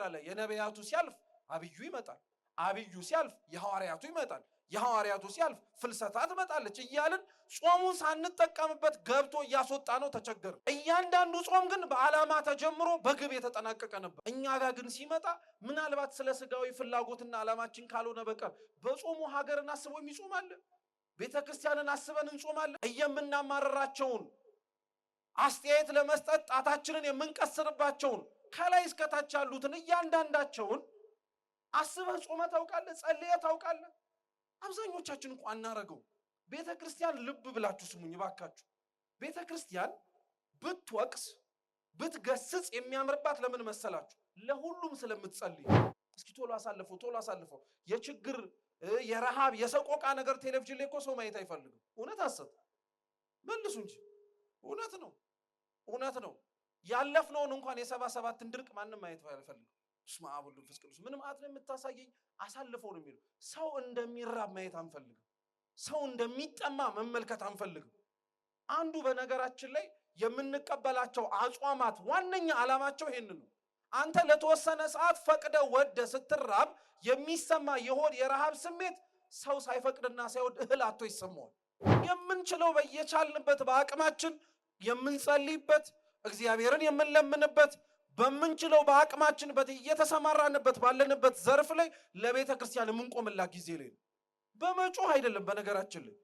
አለ የነቢያቱ ሲያልፍ አብዩ ይመጣል አብዩ ሲያልፍ የሐዋርያቱ ይመጣል የሐዋርያቱ ሲያልፍ ፍልሰታ ትመጣለች እያልን ጾሙን ሳንጠቀምበት ገብቶ እያስወጣ ነው ተቸገረ እያንዳንዱ ጾም ግን በዓላማ ተጀምሮ በግብ የተጠናቀቀ ነበር እኛ ጋር ግን ሲመጣ ምናልባት ስለ ስጋዊ ፍላጎትና ዓላማችን ካልሆነ በቀር በጾሙ ሀገርን አስቦ የሚጾማል ቤተክርስቲያንን አስበን እንጾማለን እየምናማረራቸውን አስተያየት ለመስጠት ጣታችንን የምንቀስርባቸውን ከላይ እስከታች ያሉትን እያንዳንዳቸውን አስበህ ጾመህ ታውቃለህ ጸልየህ ታውቃለህ አብዛኞቻችን እንኳን አናረገው ቤተክርስቲያን ልብ ብላችሁ ስሙኝ ባካችሁ ቤተክርስቲያን ብትወቅስ ብትገስጽ የሚያምርባት ለምን መሰላችሁ ለሁሉም ስለምትጸልይ እስኪ ቶሎ አሳልፈው የችግር የረሃብ የሰቆቃ ነገር ቴሌቪዥን ላይ እኮ ሰው ማየት አይፈልግም እውነት አሰጥ መልሱ እንጂ እውነት ነው ያለፍነውን እንኳን የ77 ድርቅ ማንንም ማየት አይፈልግም እስማ አቡል ፍስ ቅዱስ ምንም አጥነ የምታሳየኝ አሳልፈው ነው የሚለው ሰው እንደሚራብ ማየት አንፈልግም ሰው እንደሚጠማ መመልከት አንፈልግም አንዱ በነገራችን ላይ የምንቀበላቸው አጽዋማት ዋነኛ ዓላማቸው ይሄንን ነው አንተ ለተወሰነ ሰዓት ፈቅደ ወደ ስትራብ የሚሰማ የሆድ የረሃብ ስሜት ሰው ሳይፈቅድና ሳይወድ እህል አጥቶ ይሰማዋል የምንችለው በየቻልንበት በአቅማችን የምንጸልይበት እግዚአብሔርን የምንለምንበት በመንችለው በአቅማችን በየተሰማራንበት ባለንበት ዘርፍ ላይ ለቤተ ክርስቲያን የምንቆምላት ጊዜ ላይ በመጮህ አይደለም በነገራችን ላይ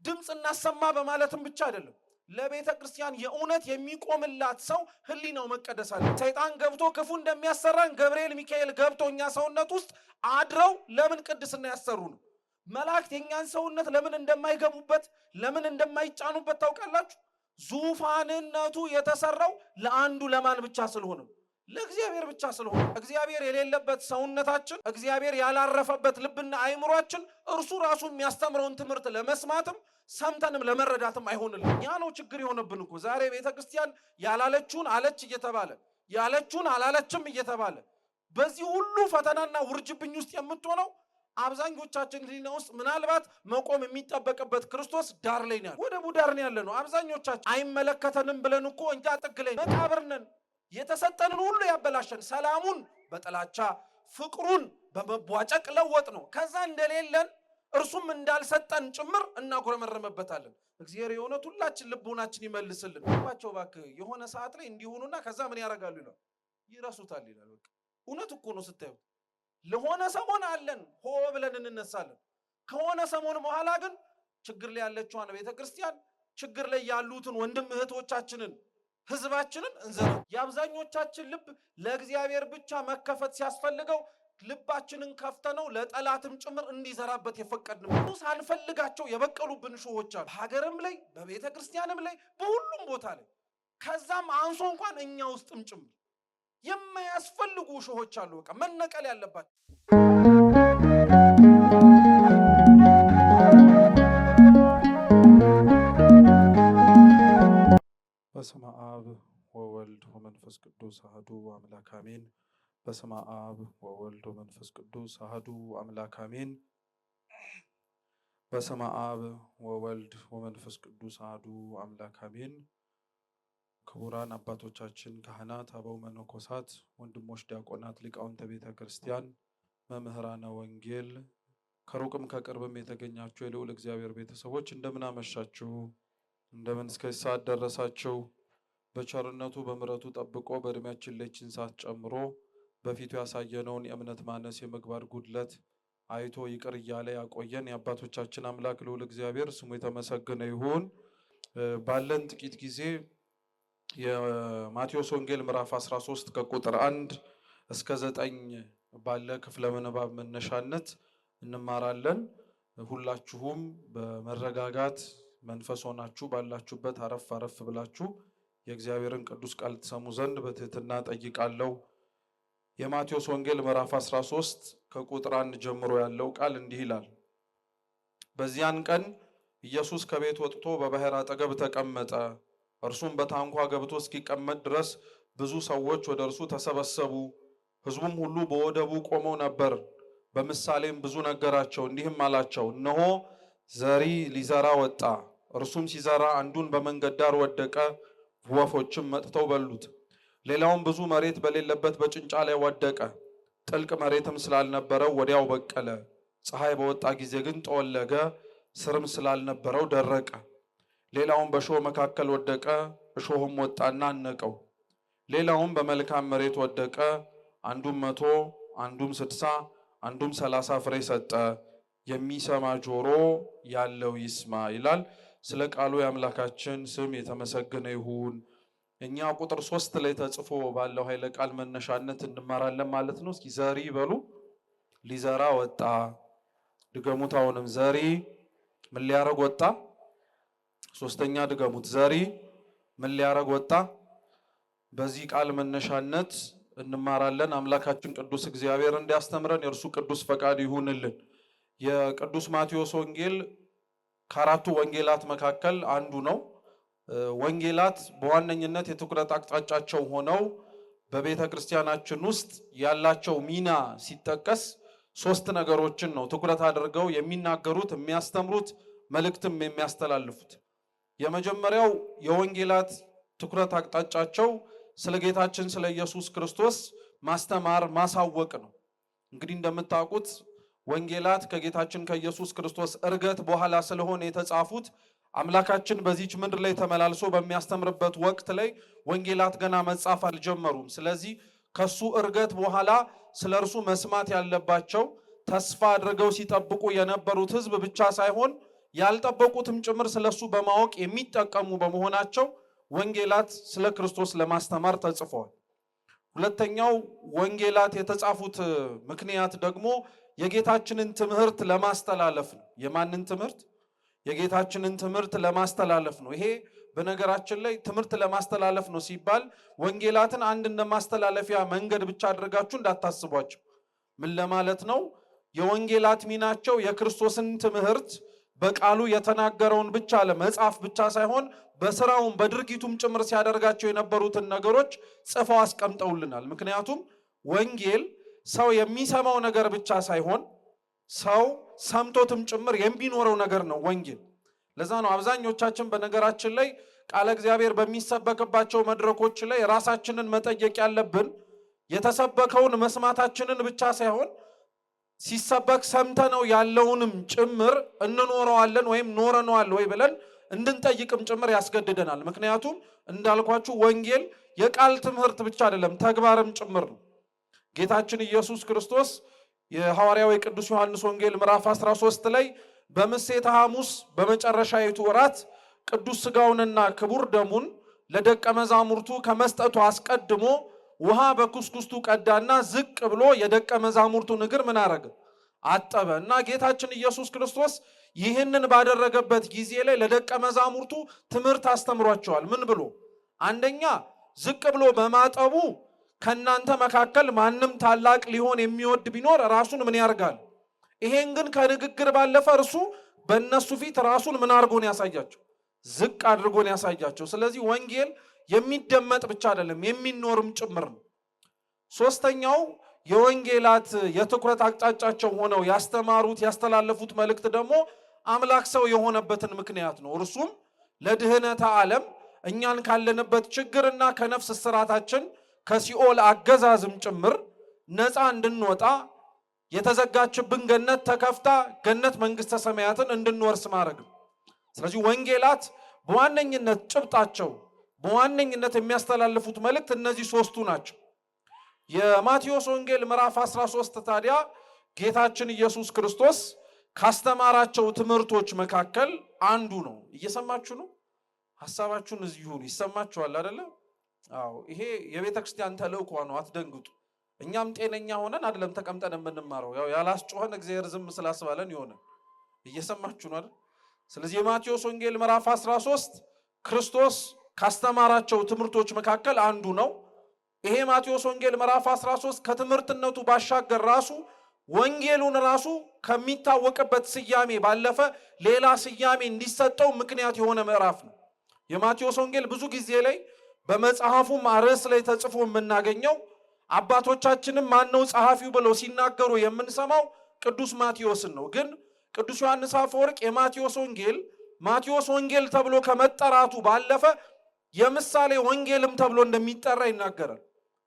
ድምጽ እናሰማ በማለትም ብቻ አይደለም ለቤተ ክርስቲያን የእውነት የሚቆምላት ሰው ህሊናው መቀደስ አለ ሰይጣን ገብቶ ክፉ እንደሚያሰራን ገብርኤል ሚካኤል ገብቶኛ ሰውነት ውስጥ አድረው ለምን ቅድስና ያሰሩ ነው መላእክት የኛን ሰውነት ለምን እንደማይገቡበት ለምን እንደማይጫኑበት ታውቃላችሁ ዙፋንነቱ የተሰራው ለአንዱ ለማን ብቻ ስለሆነ ለእግዚአብሔር ብቻ ስለሆነ እግዚአብሔር የሌለበት ሰውነታችን እግዚአብሔር ያላረፈበት ልብና አይምሮአችን እርሱ ራሱ የሚያስተምረውን ትምህርት ለመስማትም ሰምተንም ለመረዳትም አይሆንልን ያ ነው ችግር የሆነብን እኮ ዛሬ ቤተክርስቲያን ያላለችውን አለች እየተባለ ያለችውን አላለችም እየተባለ በዚህ ሁሉ ፈተናና ውርጅብኝ ውስጥ የምትሆነው አብዛኞቻችን ሊና ውስጥ ምናልባት መቆም የሚጠበቅበት ክርስቶስ ዳር ላይ ነው ወደ ቡዳር ነው ያለ ነው አብዛኞቻችን አይመለከተንም ብለን እኮ እንጃ ጥግለኝ መቃብርነን የተሰጠንን ሁሉ ያበላሸን ሰላሙን በጥላቻ ፍቅሩን በመቧጨቅ ለወጥ ነው ከዛ እንደሌለን እርሱም እንዳልሰጠን ጭምር እናጎረመረመበታለን እግዚአብሔር የሆነቱ ሁላችን ልቦናችን ይመልስልን ባቸው ባክ የሆነ ሰዓት ላይ እንዲሆኑና ከዛ ምን ያረጋሉ ይላል ይራሱታል ይላል በቃ እውነት እኮ ነው ስታዩ ለሆነ ሰሞን አለን ሆ ብለን እንነሳለን ከሆነ ሰሞን በኋላ ግን ችግር ላይ ያለችዋን ቤተክርስቲያን ችግር ላይ ያሉትን ወንድም እህቶቻችንን ህዝባችንን እንዘራ ያብዛኞቻችን ልብ ለእግዚአብሔር ብቻ መከፈት ሲያስፈልገው ልባችንን ከፍተነው ለጠላትም ጭምር እንዲዘራበት የፈቀድነው ሳንፈልጋቸው የበቀሉብን ሾሆች አሉ ሀገርም ላይ በቤተክርስቲያንም ላይ በሁሉም ቦታ ላይ ከዛም አንሶ እንኳን እኛ ውስጥም ጭምር የማያስፈልጉ ሾሆች አሉ በቃ መነቀል ያለባቸው በስመ አብ ወወልድ ወመንፈስ ቅዱስ አሐዱ አምላክ አሜን በስመ አብ ወወልድ ወመንፈስ ቅዱስ አሐዱ አምላክ አሜን በስመ አብ ወወልድ ወመንፈስ ቅዱስ አሐዱ አምላክ አሜን ክቡራን አባቶቻችን ካህናት አበው መነኮሳት ወንድሞች ዲያቆናት ሊቃውንተ ቤተ ክርስቲያን መምህራነ ወንጌል ከሩቅም ከቅርብም የተገኛችሁ የልዑል እግዚአብሔር ቤተሰቦች እንደምን አመሻችሁ እንደምን እስከ ሰዓት ደረሳችሁ በቸርነቱ በምሕረቱ ጠብቆ በእድሜያችን ላይ ሰዓት ጨምሮ በፊቱ ያሳየነውን የእምነት ማነስ የምግባር ጉድለት አይቶ ይቅር እያለ ያቆየን የአባቶቻችን አምላክ ልዑል እግዚአብሔር ስሙ የተመሰገነ ይሁን ባለን ጥቂት ጊዜ የማቴዎስ ወንጌል ምዕራፍ 13 ከቁጥር 1 እስከ 9 ባለ ክፍለ ምንባብ መነሻነት እንማራለን ሁላችሁም በመረጋጋት መንፈስ ሆናችሁ ባላችሁበት አረፍ ብላችሁ የእግዚአብሔርን ቅዱስ ቃል ተሰሙ ዘንድ በትህትና ጠይቃለሁ የማቴዎስ ወንጌል ምዕራፍ 13 ከቁጥር 1 ጀምሮ ያለው ቃል እንዲህ ይላል በዚያን ቀን ኢየሱስ ከቤት ወጥቶ በባህር አጠገብ ተቀመጠ እርሱም በታንኳ ገብቶ እስኪቀመጥ ድረስ ብዙ ሰዎች ወደ እርሱ ተሰበሰቡ ሕዝቡም ሁሉ በወደቡ ቆመው ነበር በምሳሌም ብዙ ነገራቸው እንዲህም አላቸው እነሆ ዘሪ ሊዘራ ወጣ እርሱም ሲዘራ አንዱን በመንገድ ዳር ወደቀ ወፎችም መጥተው በሉት ሌላውም ብዙ መሬት በሌለበት በጭንጫ ላይ ወደቀ ጥልቅ መሬትም ስላልነበረው ወዲያው በቀለ። ፀሐይ በወጣ ጊዜ ግን ጠወለገ፣ ስርም ስላልነበረው ደረቀ። ሌላውም በእሾህ መካከል ወደቀ፣ እሾህም ወጣና አነቀው። ሌላውም በመልካም መሬት ወደቀ፣ አንዱም 100 አንዱም 60 አንዱም 30 ፍሬ ሰጠ። የሚሰማ ጆሮ ያለው ይስማ ይላል። ስለ ቃሉ የአምላካችን ስም የተመሰገነ ይሁን። እኛ ቁጥር 3 ላይ ተጽፎ ባለው ኃይለ ቃል መነሻነት እንማራለን ማለት ነው። እስኪ ዘሪ በሉ። ሊዘራ ወጣ። ድገሙት። አሁንም ዘሪ ምን ሊያረግ ወጣ? ሶስተኛ ድገሙት። ዘሪ ምን ሊያረግ ወጣ? በዚህ ቃል መነሻነት እንማራለን። አምላካችን ቅዱስ እግዚአብሔር እንዲያስተምረን የእርሱ ቅዱስ ፈቃድ ይሁንልን። የቅዱስ ማቴዎስ ወንጌል ከአራቱ ወንጌላት መካከል አንዱ ነው። ወንጌላት በዋነኝነት የትኩረት አቅጣጫቸው ሆነው በቤተ ክርስቲያናችን ውስጥ ያላቸው ሚና ሲጠቀስ 3 ነገሮችን ነው ትኩረት አድርገው የሚናገሩት፣ የሚያስተምሩት፣ መልእክትም የሚያስተላልፉት። የመጀመሪያው የወንጌላት ትኩረት አቅጣጫቸው ስለ ጌታችን ስለ ኢየሱስ ክርስቶስ ማስተማር፣ ማሳወቅ ነው። እንግዲህ እንደምታውቁት ወንጌላት ከጌታችን ከኢየሱስ ክርስቶስ ዕርገት በኋላ ስለሆነ የተጻፉት አምላካችን በዚች ምድር ላይ ተመላልሶ በሚያስተምርበት ወቅት ላይ ወንጌላት ገና መጻፍ አልጀመሩም። ስለዚህ ከሱ ዕርገት በኋላ ስለ እርሱ መስማት ያለባቸው ተስፋ አድርገው ሲጠብቁ የነበሩት ሕዝብ ብቻ ሳይሆን ያልጠበቁትም ጭምር ስለሱ በማወቅ የሚጠቀሙ በመሆናቸው ወንጌላት ስለ ክርስቶስ ለማስተማር ተጽፈዋል። ሁለተኛው ወንጌላት የተጻፉት ምክንያት ደግሞ የጌታችንን ትምህርት ለማስተላለፍ ነው። የማንን ትምህርት? የጌታችንን ትምህርት ለማስተላለፍ ነው። ይሄ በነገራችን ላይ ትምህርት ለማስተላለፍ ነው ሲባል ወንጌላትን አንድ እንደ ማስተላለፊያ መንገድ ብቻ አድርጋችሁ እንዳታስቧቸው። ምን ለማለት ነው? የወንጌላት ሚናቸው የክርስቶስን ትምህርት በቃሉ የተናገረውን ብቻ ለመጻፍ ብቻ ሳይሆን በስራውም በድርጊቱም ጭምር ሲያደርጋቸው የነበሩትን ነገሮች ጽፈው አስቀምጠውልናል። ምክንያቱም ወንጌል ሰው የሚሰማው ነገር ብቻ ሳይሆን ሰው ሰምቶትም ጭምር የሚኖረው ነገር ነው ወንጌል። ለዛ ነው አብዛኞቻችን በነገራችን ላይ ቃለ እግዚአብሔር በሚሰበክባቸው መድረኮች ላይ ራሳችንን መጠየቅ ያለብን የተሰበከውን መስማታችንን ብቻ ሳይሆን ሲሰበክ ሰምተነው ያለውንም ጭምር እንኖረዋለን ወይም ኖረነዋል ወይ ብለን እንድንጠይቅም ጭምር ያስገድደናል። ምክንያቱም እንዳልኳችሁ ወንጌል የቃል ትምህርት ብቻ አይደለም፣ ተግባርም ጭምር ነው። ጌታችን ኢየሱስ ክርስቶስ የሐዋርያው የቅዱስ ዮሐንስ ወንጌል ምዕራፍ 13 ላይ በምሴተ ሐሙስ በመጨረሻይቱ ወራት ቅዱስ ሥጋውንና ክቡር ደሙን ለደቀ መዛሙርቱ ከመስጠቱ አስቀድሞ ውሃ በኩስኩስቱ ቀዳና ዝቅ ብሎ የደቀ መዛሙርቱን እግር ምን አረገ? አጠበ። እና ጌታችን ኢየሱስ ክርስቶስ ይህንን ባደረገበት ጊዜ ላይ ለደቀ መዛሙርቱ ትምህርት አስተምሯቸዋል። ምን ብሎ? አንደኛ ዝቅ ብሎ በማጠቡ ከናንተ መካከል ማንም ታላቅ ሊሆን የሚወድ ቢኖር ራሱን ምን ያርጋል? ይሄን ግን ከንግግር ባለፈ እርሱ በእነሱ ፊት ራሱን ምን አድርጎን ያሳያቸው? ዝቅ አድርጎን ያሳያቸው። ስለዚህ ወንጌል የሚደመጥ ብቻ አይደለም የሚኖርም ጭምር ነው። ሶስተኛው የወንጌላት የትኩረት አቅጣጫቸው ሆነው ያስተማሩት ያስተላለፉት መልእክት ደግሞ አምላክ ሰው የሆነበትን ምክንያት ነው። እርሱም ለድህነተ ዓለም እኛን ካለንበት ችግርና ከነፍስ እስራታችን ከሲኦል አገዛዝም ጭምር ነፃ እንድንወጣ የተዘጋችብን ገነት ተከፍታ ገነት መንግስተ ሰማያትን እንድንወርስ ማድረግ ነው። ስለዚህ ወንጌላት በዋነኝነት ጭብጣቸው በዋነኝነት የሚያስተላልፉት መልእክት እነዚህ 3ቱ ናቸው። የማቴዎስ ወንጌል ምዕራፍ 13 ታዲያ ጌታችን ኢየሱስ ክርስቶስ ካስተማራቸው ትምህርቶች መካከል አንዱ ነው። እየሰማችሁ ነው? ሐሳባችሁን እዚሁ ይሰማችኋል አይደለ? አዎ፣ ይሄ የቤተ ክርስቲያን ተልእኮ ነው። አትደንግጡ። እኛም ጤነኛ ሆነን አይደለም ተቀምጠን የምንማረው። ያው ያላስጮኸን እግዚአብሔር ዝም ስላስባለን ይሆነ። እየሰማችሁ ነው አይደል? ስለዚህ የማቴዎስ ወንጌል ምዕራፍ 13 ክርስቶስ ካስተማራቸው ትምህርቶች መካከል አንዱ ነው። ይሄ ማቴዎስ ወንጌል ምዕራፍ 13 ከትምህርትነቱ ባሻገር ራሱ ወንጌሉን ራሱ ከሚታወቅበት ስያሜ ባለፈ ሌላ ስያሜ እንዲሰጠው ምክንያት የሆነ ምዕራፍ ነው። የማቴዎስ ወንጌል ብዙ ጊዜ ላይ በመጽሐፉም ርዕስ ላይ ተጽፎ የምናገኘው አባቶቻችንም ማነው ጸሐፊው ብለው ሲናገሩ የምንሰማው ቅዱስ ማቴዎስን ነው። ግን ቅዱስ ዮሐንስ አፈወርቅ የማቴዎስ ወንጌል ማቴዎስ ወንጌል ተብሎ ከመጠራቱ ባለፈ የምሳሌ ወንጌልም ተብሎ እንደሚጠራ ይናገራል።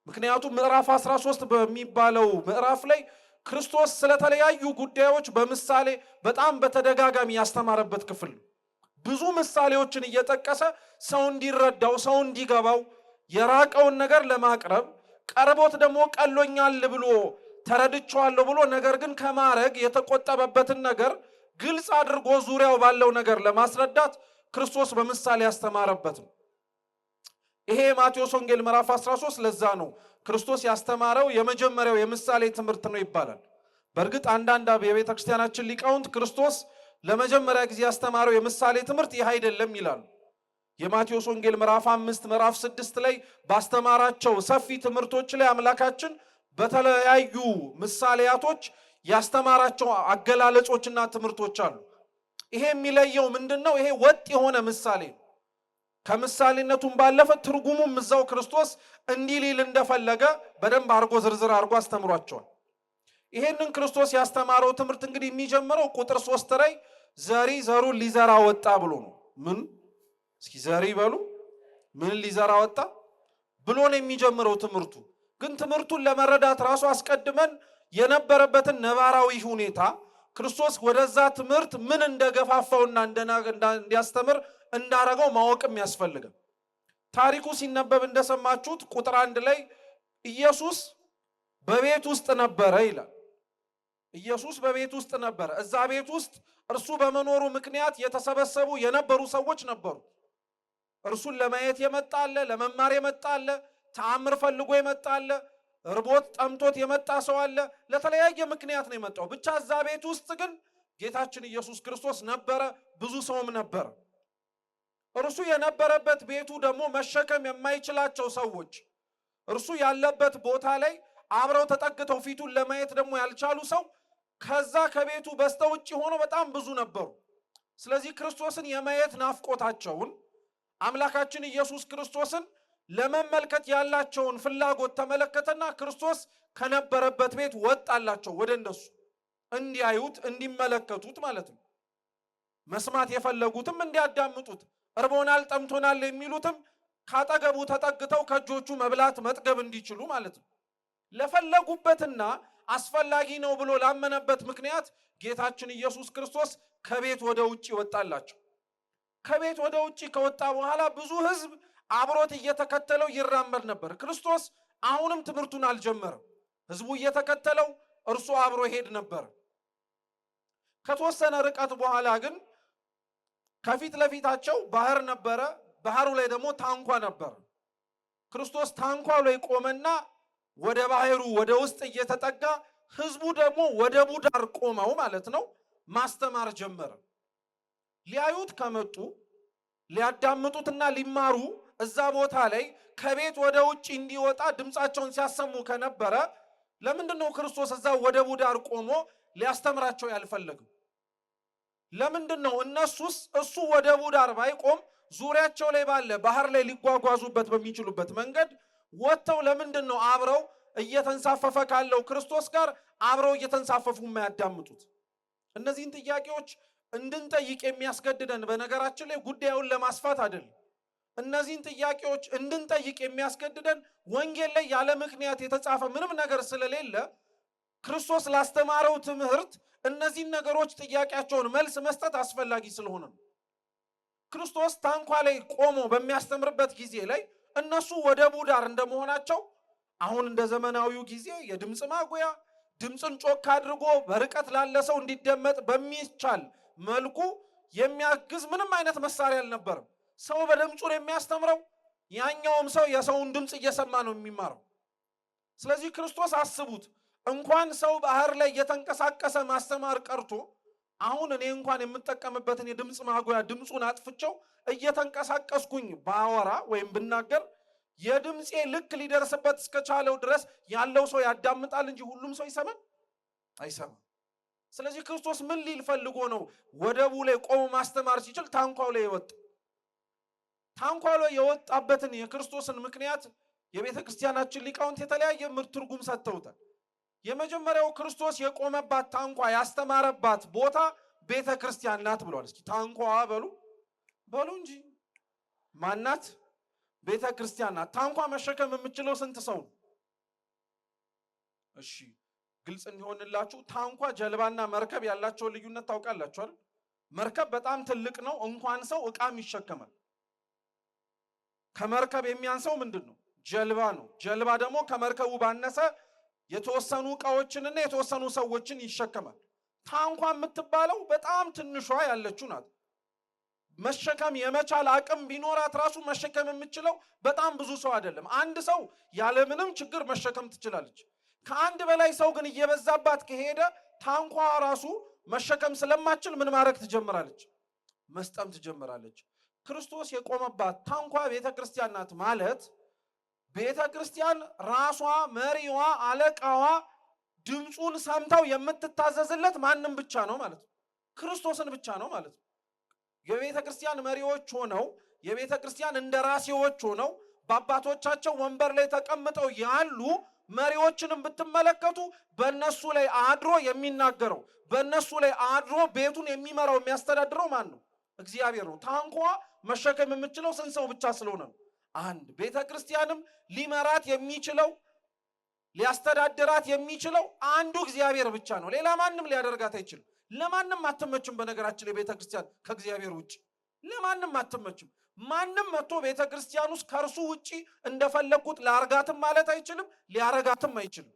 ምክንያቱም ምዕራፍ 13 በሚባለው ምዕራፍ ላይ ክርስቶስ ስለተለያዩ ጉዳዮች በምሳሌ በጣም በተደጋጋሚ ያስተማረበት ክፍል ነው። ብዙ ምሳሌዎችን እየጠቀሰ ሰው እንዲረዳው፣ ሰው እንዲገባው የራቀውን ነገር ለማቅረብ ቀርቦት ደግሞ ቀሎኛል ብሎ ተረድቼዋለሁ ብሎ ነገር ግን ከማረግ የተቆጠበበትን ነገር ግልጽ አድርጎ ዙሪያው ባለው ነገር ለማስረዳት ክርስቶስ በምሳሌ ያስተማረበት ነው። ይሄ የማቴዎስ ወንጌል ምዕራፍ 13 ለዛ ነው ክርስቶስ ያስተማረው የመጀመሪያው የምሳሌ ትምህርት ነው ይባላል። በእርግጥ አንዳንድ የቤተ ክርስቲያናችን ሊቃውንት ክርስቶስ ለመጀመሪያ ጊዜ ያስተማረው የምሳሌ ትምህርት ይህ አይደለም ይላሉ። የማቴዎስ ወንጌል ምዕራፍ 5 ምዕራፍ 6 ላይ ባስተማራቸው ሰፊ ትምህርቶች ላይ አምላካችን በተለያዩ ምሳሌያቶች ያስተማራቸው አገላለጾችና ትምህርቶች አሉ። ይሄ የሚለየው ምንድነው? ይሄ ወጥ የሆነ ምሳሌ ነው። ከምሳሌነቱም ባለፈ ትርጉሙም እዛው ክርስቶስ እንዲህ ሊል እንደፈለገ በደንብ አድርጎ ዝርዝር አድርጎ አስተምሯቸዋል። ይሄንን ክርስቶስ ያስተማረው ትምህርት እንግዲህ የሚጀምረው ቁጥር 3 ላይ ዘሪ ዘሩን ሊዘራ ወጣ ብሎ ነው። ምን? እስኪ ዘሪ በሉ። ምን ሊዘራ ወጣ ብሎ ነው የሚጀምረው ትምህርቱ። ግን ትምህርቱን ለመረዳት ራሱ አስቀድመን የነበረበትን ነባራዊ ሁኔታ ክርስቶስ ወደዛ ትምህርት ምን እንደገፋፋውና እንዲያስተምር እንዳረገው ማወቅም ያስፈልጋል። ታሪኩ ሲነበብ እንደሰማችሁት ቁጥር 1 ላይ ኢየሱስ በቤት ውስጥ ነበረ ይላል። ኢየሱስ በቤት ውስጥ ነበረ። እዛ ቤት ውስጥ እርሱ በመኖሩ ምክንያት የተሰበሰቡ የነበሩ ሰዎች ነበሩ። እርሱን ለማየት የመጣ አለ፣ ለመማር የመጣ አለ፣ ተአምር ፈልጎ የመጣ አለ፣ ርቦት ጠምቶት የመጣ ሰው አለ። ለተለያየ ምክንያት ነው የመጣው። ብቻ እዛ ቤት ውስጥ ግን ጌታችን ኢየሱስ ክርስቶስ ነበረ፣ ብዙ ሰውም ነበረ። እርሱ የነበረበት ቤቱ ደግሞ መሸከም የማይችላቸው ሰዎች እርሱ ያለበት ቦታ ላይ አብረው ተጠግተው ፊቱን ለማየት ደግሞ ያልቻሉ ሰው ከዛ ከቤቱ በስተውጭ ሆኖ በጣም ብዙ ነበሩ። ስለዚህ ክርስቶስን የማየት ናፍቆታቸውን አምላካችን ኢየሱስ ክርስቶስን ለመመልከት ያላቸውን ፍላጎት ተመለከተና ክርስቶስ ከነበረበት ቤት ወጣላቸው ወደ እነሱ እንዲያዩት እንዲመለከቱት ማለት ነው። መስማት የፈለጉትም እንዲያዳምጡት፣ እርቦናል ጠምቶናል የሚሉትም ካጠገቡ ተጠግተው ከእጆቹ መብላት መጥገብ እንዲችሉ ማለት ነው። ለፈለጉበትና አስፈላጊ ነው ብሎ ላመነበት ምክንያት ጌታችን ኢየሱስ ክርስቶስ ከቤት ወደ ውጪ ወጣላቸው። ከቤት ወደ ውጪ ከወጣ በኋላ ብዙ ሕዝብ አብሮት እየተከተለው ይራመድ ነበር። ክርስቶስ አሁንም ትምህርቱን አልጀመረም። ሕዝቡ እየተከተለው እርሱ አብሮ ሄድ ነበር። ከተወሰነ ርቀት በኋላ ግን ከፊት ለፊታቸው ባህር ነበረ። ባህሩ ላይ ደግሞ ታንኳ ነበር። ክርስቶስ ታንኳ ላይ ቆመና ወደ ባህሩ ወደ ውስጥ እየተጠጋ ሕዝቡ ደግሞ ወደቡ ዳር ቆመው ማለት ነው ማስተማር ጀመረ። ሊያዩት ከመጡ ሊያዳምጡትና ሊማሩ እዛ ቦታ ላይ ከቤት ወደ ውጭ እንዲወጣ ድምፃቸውን ሲያሰሙ ከነበረ ለምንድን ነው ክርስቶስ እዛ ወደቡ ዳር ቆሞ ሊያስተምራቸው ያልፈለገው? ለምንድን ነው እነሱስ እሱ ወደቡ ዳር ባይቆም ዙሪያቸው ላይ ባለ ባህር ላይ ሊጓጓዙበት በሚችሉበት መንገድ ወጥተው ለምንድን ነው አብረው እየተንሳፈፈ ካለው ክርስቶስ ጋር አብረው እየተንሳፈፉ የማያዳምጡት? እነዚህን ጥያቄዎች እንድንጠይቅ የሚያስገድደን በነገራችን ላይ ጉዳዩን ለማስፋት አይደለም። እነዚህን ጥያቄዎች እንድንጠይቅ የሚያስገድደን ወንጌል ላይ ያለ ምክንያት የተጻፈ ምንም ነገር ስለሌለ ክርስቶስ ላስተማረው ትምህርት እነዚህን ነገሮች ጥያቄያቸውን መልስ መስጠት አስፈላጊ ስለሆነ ነው። ክርስቶስ ታንኳ ላይ ቆሞ በሚያስተምርበት ጊዜ ላይ እነሱ ወደቡ ዳር እንደመሆናቸው አሁን እንደ ዘመናዊው ጊዜ የድምፅ ማጉያ ድምፅን ጮክ አድርጎ በርቀት ላለ ሰው እንዲደመጥ በሚቻል መልኩ የሚያግዝ ምንም አይነት መሳሪያ አልነበረም። ሰው በድምፁ ነው የሚያስተምረው። ያኛውም ሰው የሰውን ድምፅ እየሰማ ነው የሚማረው። ስለዚህ ክርስቶስ አስቡት፣ እንኳን ሰው ባህር ላይ እየተንቀሳቀሰ ማስተማር ቀርቶ አሁን እኔ እንኳን የምጠቀምበትን የድምፅ ማጉያ ድምፁን አጥፍቸው እየተንቀሳቀስኩኝ ባወራ ወይም ብናገር የድምፄ ልክ ሊደርስበት እስከቻለው ድረስ ያለው ሰው ያዳምጣል እንጂ ሁሉም ሰው ይሰማል አይሰማም። ስለዚህ ክርስቶስ ምን ሊል ፈልጎ ነው ወደቡ ላይ ቆሞ ማስተማር ሲችል ታንኳው ላይ የወጣ? ታንኳው ላይ የወጣበትን የክርስቶስን ምክንያት የቤተ ክርስቲያናችን ሊቃውንት የተለያየ ትርጉም ሰጥተውታል። የመጀመሪያው ክርስቶስ የቆመባት ታንኳ ያስተማረባት ቦታ ቤተ ክርስቲያን ናት ብሏል። እስኪ ታንኳ በሉ እንጂ ማናት? ቤተ ክርስቲያን ናት። ታንኳ መሸከም የምችለው ስንት ሰው ነው? እሺ ግልጽ እንዲሆንላችሁ ታንኳ ጀልባና መርከብ ያላቸውን ልዩነት ታውቃላችሁ አይደል? መርከብ በጣም ትልቅ ነው፣ እንኳን ሰው ዕቃም ይሸከማል። ከመርከብ የሚያንሰው ምንድነው? ጀልባ ነው። ጀልባ ደግሞ ከመርከቡ ባነሰ የተወሰኑ ዕቃዎችንና የተወሰኑ ሰዎችን ይሸከማል። ታንኳ የምትባለው በጣም ትንሿ ያለችው ናት። መሸከም የመቻል አቅም ቢኖራት ራሱ መሸከም የምትችለው በጣም ብዙ ሰው አይደለም። አንድ ሰው ያለምንም ችግር መሸከም ትችላለች። ከአንድ በላይ ሰው ግን እየበዛባት ከሄደ ታንኳ ራሱ መሸከም ስለማትችል ምን ማድረግ ትጀምራለች? መስጠም ትጀምራለች። ክርስቶስ የቆመባት ታንኳ ቤተክርስቲያን ናት ማለት ቤተክርስቲያን ራሷ መሪዋ አለቃዋ ድምፁን ሰምተው የምትታዘዝለት ማንም ብቻ ነው ማለት ነው። ክርስቶስን ብቻ ነው ማለት ነው። የቤተክርስቲያን መሪዎች ሆነው የቤተክርስቲያን እንደራሴዎች ሆነው በአባቶቻቸው ወንበር ላይ ተቀምጠው ያሉ መሪዎችንም ብትመለከቱ በእነሱ ላይ አድሮ የሚናገረው በእነሱ ላይ አድሮ ቤቱን የሚመራው የሚያስተዳድረው ማን ነው? እግዚአብሔር ነው። ታንኳ መሸከም የምችለው ስንት ሰው ብቻ ስለሆነ ነው? አንድ። ቤተክርስቲያንም ሊመራት የሚችለው ሊያስተዳድራት የሚችለው አንዱ እግዚአብሔር ብቻ ነው። ሌላ ማንም ሊያደርጋት አይችልም። ለማንም አትመችም። በነገራችን ላይ ቤተክርስቲያን ከእግዚአብሔር ውጪ ለማንም አትመችም። ማንም መጥቶ ቤተክርስቲያን ውስጥ ከእርሱ ውጪ እንደፈለኩት ላርጋትም ማለት አይችልም፣ ሊያረጋትም አይችልም።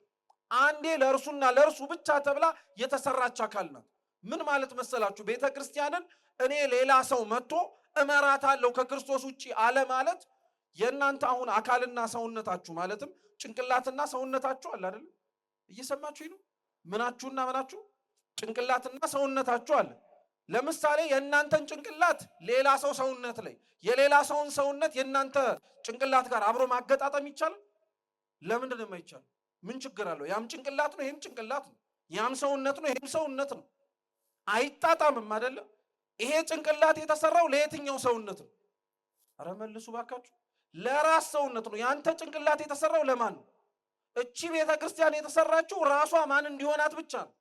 አንዴ ለእርሱና ለእርሱ ብቻ ተብላ የተሰራች አካል ናት። ምን ማለት መሰላችሁ? ቤተክርስቲያንን እኔ ሌላ ሰው መጥቶ እመራታለሁ ከክርስቶስ ውጪ አለ ማለት የእናንተ አሁን አካልና ሰውነታችሁ ማለትም ጭንቅላትና ሰውነታችሁ አለ አይደል? እየሰማችሁ ነው? ምናችሁና ምናችሁ? ጭንቅላትና ሰውነታችሁ አለ። ለምሳሌ የእናንተን ጭንቅላት ሌላ ሰው ሰውነት ላይ የሌላ ሰውን ሰውነት የእናንተ ጭንቅላት ጋር አብሮ ማገጣጠም ይቻላል? ለምንድን ነው የማይቻለው? ምን ችግር አለው? ያም ጭንቅላት ነው፣ ይሄም ጭንቅላት ነው። ያም ሰውነት ነው፣ ይሄም ሰውነት ነው። አይጣጣምም አይደለም? ይሄ ጭንቅላት የተሰራው ለየትኛው ሰውነት ነው? አረ መልሱ ባካችሁ። ለራስ ሰውነት ነው። ያንተ ጭንቅላት የተሰራው ለማን ነው? እቺ ቤተክርስቲያን የተሰራችው ራሷ ማን እንዲሆናት ብቻ ነው።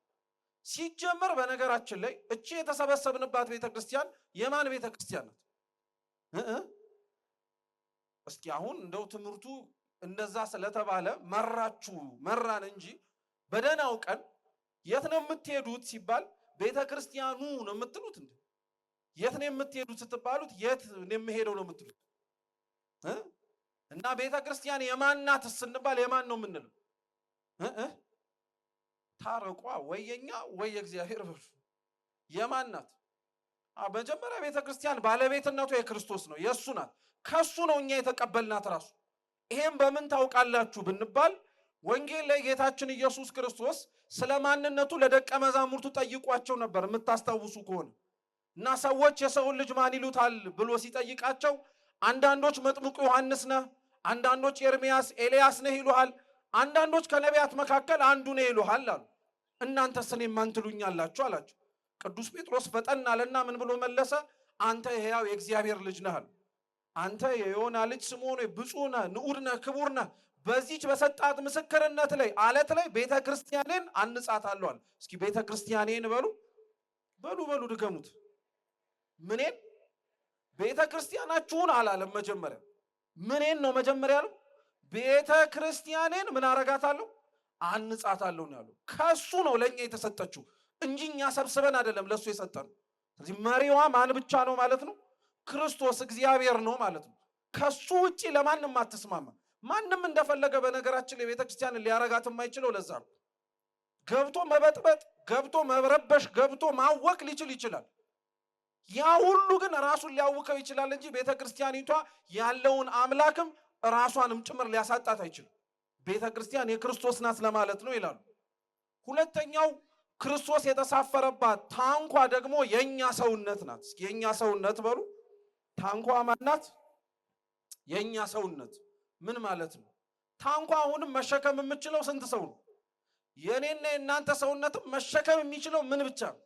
ሲጀመር በነገራችን ላይ እቺ የተሰበሰብንባት ቤተክርስቲያን የማን ቤተክርስቲያን ናት? እስኪ አሁን እንደው ትምህርቱ እንደዛ ስለተባለ መራን እንጂ በደህናው ቀን የት ነው የምትሄዱት ሲባል ቤተክርስቲያኑ ነው የምትሉት እንዴ? የት ነው የምትሄዱት ስትባሉት የት ነው የምሄደው ነው የምትሉት? እና ቤተክርስቲያን የማን ናት ስንባል የማን ነው የምንለው? ታረቋ ወየኛ ወይ እግዚአብሔር በሉ። የማን ናት? መጀመሪያ ቤተክርስቲያን ባለቤትነቱ የክርስቶስ ነው፣ የሱ ናት። ከሱ ነው እኛ የተቀበልናት ራሱ። ይሄን በምን ታውቃላችሁ ብንባል ወንጌል ላይ ጌታችን ኢየሱስ ክርስቶስ ስለ ማንነቱ ለደቀ መዛሙርቱ ጠይቋቸው ነበር የምታስታውሱ ከሆነ እና ሰዎች የሰውን ልጅ ማን ይሉታል ብሎ ሲጠይቃቸው አንዳንዶች መጥምቁ ዮሐንስ ነህ፣ አንዳንዶች ኤርሚያስ ኤልያስ ነህ ይሉሃል፣ አንዳንዶች ከነቢያት መካከል አንዱ ነህ ይሉሃል አሉ። እናንተስ እኔን ማን ትሉኛላችሁ አላቸው። ቅዱስ ጴጥሮስ ፈጠን አለና ምን ብሎ መለሰ? አንተ ሕያው የእግዚአብሔር ልጅ ነህ አለ። አንተ የዮና ልጅ ስምዖን ብፁዕ ነህ፣ ንዑድ ነህ፣ ክቡር ነህ። በዚች በሰጣት ምስክርነት ላይ አለት ላይ ቤተ ክርስቲያኔን አንጻታለሁ አለ። እስኪ ቤተ ክርስቲያኔን በሉ ድገሙት። ምኔን? ቤተ ክርስቲያናችሁን አላለም መጀመሪያ። ምኔን ነው መጀመሪያ ያለው? ቤተ ክርስቲያኔን ምን አረጋታለሁ? አንጻታለሁ ነው ያለው። ከሱ ነው ለኛ የተሰጠችው እንጂ እኛ ሰብስበን አይደለም ለሱ የሰጠነው። ስለዚህ መሪዋ ማን ብቻ ነው ማለት ነው? ክርስቶስ እግዚአብሔር ነው ማለት ነው። ከሱ ውጪ ለማንም አትስማማ። ማንም እንደፈለገ በነገራችን ላይ ቤተክርስቲያንን ሊያረጋት የማይችለው ለዛ ነው። ገብቶ መበጥበጥ፣ ገብቶ መረበሽ፣ ገብቶ ማወክ ሊችል ይችላል። ያ ሁሉ ግን ራሱን ሊያውከው ይችላል እንጂ ቤተክርስቲያኒቷ ያለውን አምላክም ራሷንም ጭምር ሊያሳጣት አይችልም። ቤተክርስቲያን የክርስቶስ ናት ለማለት ነው ይላሉ። ሁለተኛው ክርስቶስ የተሳፈረባት ታንኳ ደግሞ የኛ ሰውነት ናት። እስኪ የኛ ሰውነት በሉ። ታንኳ ማናት? የኛ ሰውነት ምን ማለት ነው? ታንኳ አሁንም መሸከም የምችለው ስንት ሰው ነው? የኔና የእናንተ ሰውነትም መሸከም የሚችለው ምን ብቻ ነው?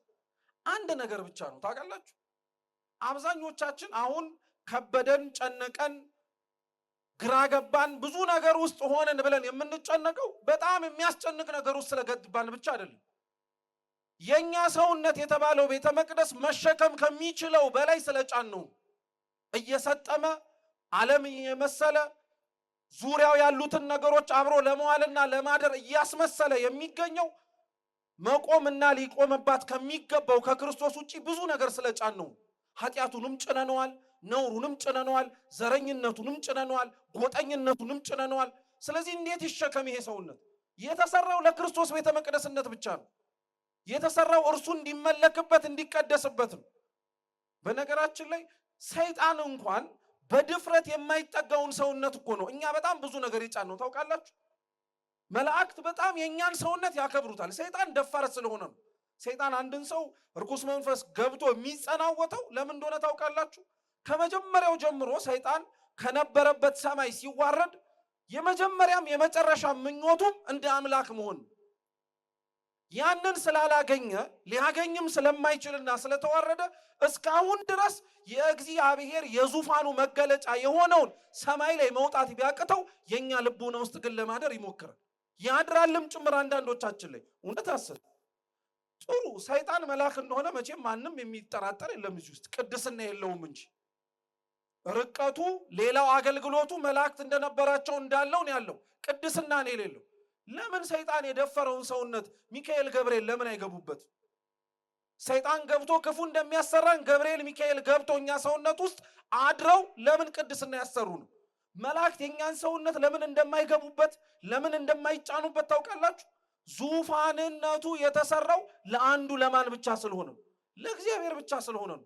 አንድ ነገር ብቻ ነው። ታውቃላችሁ? አብዛኞቻችን አሁን ከበደን፣ ጨነቀን፣ ግራ ገባን፣ ብዙ ነገር ውስጥ ሆነን ብለን የምንጨነቀው በጣም የሚያስጨንቅ ነገር ውስጥ ስለገባን ብቻ አይደለም። የኛ ሰውነት የተባለው ቤተ መቅደስ መሸከም ከሚችለው በላይ ስለጫን ነው። እየሰጠመ ዓለም የመሰለ ዙሪያው ያሉትን ነገሮች አብሮ ለመዋልና ለማደር እያስመሰለ የሚገኘው መቆምና ሊቆምባት ከሚገባው ከክርስቶስ ውጪ ብዙ ነገር ስለጫን ነው። ኃጢአቱንም ጭነነዋል፣ ነውሩንም ጭነነዋል፣ ዘረኝነቱንም ጭነነዋል፣ ጎጠኝነቱንም ጭነነዋል። ስለዚህ እንዴት ይሸከም ይሄ ሰውነት? የተሰራው ለክርስቶስ ቤተ መቅደስነት ብቻ ነው። የተሰራው እርሱ እንዲመለክበት እንዲቀደስበት ነው። በነገራችን ላይ ሰይጣን እንኳን በድፍረት የማይጠጋውን ሰውነት እኮ ነው እኛ በጣም ብዙ ነገር የጫን ነው። ታውቃላችሁ? መላእክት በጣም የእኛን ሰውነት ያከብሩታል። ሰይጣን ደፋር ስለሆነ ነው። ሰይጣን አንድን ሰው ርኩስ መንፈስ ገብቶ የሚጸናወተው ለምን እንደሆነ ታውቃላችሁ? ከመጀመሪያው ጀምሮ ሰይጣን ከነበረበት ሰማይ ሲዋረድ የመጀመሪያም የመጨረሻ ምኞቱም እንደ አምላክ መሆን። ያንን ስላላገኘ ሊያገኝም ስለማይችልና ስለተዋረደ እስካሁን ድረስ የእግዚአብሔር የዙፋኑ መገለጫ የሆነውን ሰማይ ላይ መውጣት ቢያቅተው የኛ ልቦና ውስጥ ግን ለማደር ይሞክራል። ያድራልም ጭምር አንዳንዶቻችን ላይ። እውነት አስብ። ጥሩ ሰይጣን መልአክ እንደሆነ መቼም ማንም የሚጠራጠር የለም እዚህ ውስጥ፣ ቅድስና የለውም እንጂ ርቀቱ ሌላው አገልግሎቱ መላእክት እንደነበራቸው እንዳለው ነው ያለው፣ ቅድስና ነው የሌለው። ለምን ሰይጣን የደፈረውን ሰውነት ሚካኤል ገብርኤል ለምን አይገቡበት? ሰይጣን ገብቶ ክፉ እንደሚያሰራን ገብርኤል ሚካኤል ገብቶ እኛ ሰውነት ውስጥ አድረው ለምን ቅድስና ያሰሩ ነው? መላእክት የኛን ሰውነት ለምን እንደማይገቡበት ለምን እንደማይጫኑበት ታውቃላችሁ? ዙፋንነቱ የተሰራው ለአንዱ ለማን ብቻ ስለሆነ ነው? ለእግዚአብሔር ብቻ ስለሆነ ነው።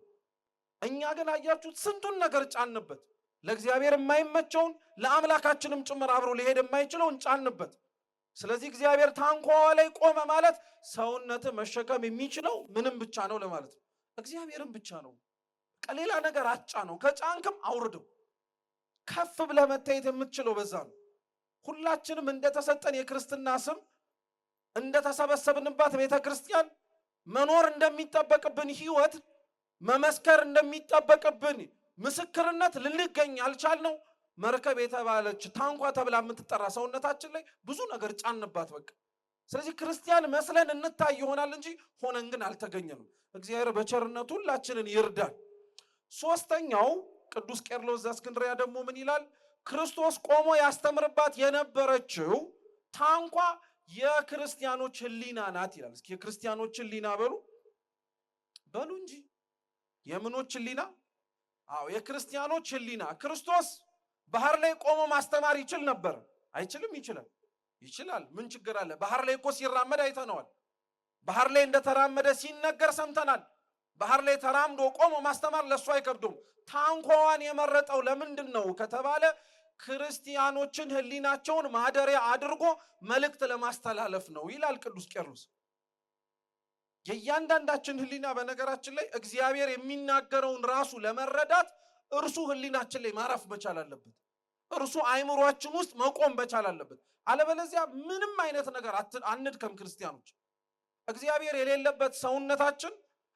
እኛ ግን አያችሁት ስንቱን ነገር ጫንበት። ለእግዚአብሔር የማይመቸውን ለአምላካችንም ጭምር አብሮ ሊሄድ የማይችለውን ጫንበት። ስለዚህ እግዚአብሔር ታንኳዋ ላይ ቆመ ማለት ሰውነት መሸከም የሚችለው ምንም ብቻ ነው ለማለት ነው፣ እግዚአብሔርም ብቻ ነው። ሌላ ነገር አጫ ነው። ከጫንክም አውርደው። ከፍ ብለህ መታየት የምትችለው በዛ ነው። ሁላችንም እንደተሰጠን የክርስትና ስም እንደተሰበሰብንባት ቤተ ክርስቲያን መኖር እንደሚጠበቅብን ህይወት መመስከር እንደሚጠበቅብን ምስክርነት ልንገኝ አልቻልነው። መርከብ የተባለች ታንኳ ተብላ የምትጠራ ሰውነታችን ላይ ብዙ ነገር ጫንባት በቃ። ስለዚህ ክርስቲያን መስለን እንታይ ይሆናል እንጂ ሆነን ግን አልተገኘንም። እግዚአብሔር በቸርነቱ ሁላችንን ይርዳል። ሶስተኛው ቅዱስ ቄርሎስ ዘእስክንድርያ ደግሞ ምን ይላል? ክርስቶስ ቆሞ ያስተምርባት የነበረችው ታንኳ የክርስቲያኖች ህሊና ናት ይላል። እስኪ የክርስቲያኖች ህሊና በሉ በሉ እንጂ የምኖች ህሊና? አዎ የክርስቲያኖች ህሊና። ክርስቶስ ባህር ላይ ቆሞ ማስተማር ይችል ነበር? አይችልም? ይችላል። ይችላል። ምን ችግር አለ? ባህር ላይ እኮ ሲራመድ አይተነዋል። ባህር ላይ እንደተራመደ ሲነገር ሰምተናል። ባህር ላይ ተራምዶ ቆሞ ማስተማር ለሱ አይከብዶም። ታንኳዋን የመረጠው ለምንድን ነው ከተባለ ክርስቲያኖችን ህሊናቸውን ማደሪያ አድርጎ መልእክት ለማስተላለፍ ነው ይላል ቅዱስ ቄርሎስ። የእያንዳንዳችን ህሊና በነገራችን ላይ እግዚአብሔር የሚናገረውን ራሱ ለመረዳት እርሱ ህሊናችን ላይ ማረፍ መቻል አለበት። እርሱ አይምሯችን ውስጥ መቆም መቻል አለበት። አለበለዚያ ምንም አይነት ነገር አንድከም ክርስቲያኖች። እግዚአብሔር የሌለበት ሰውነታችን፣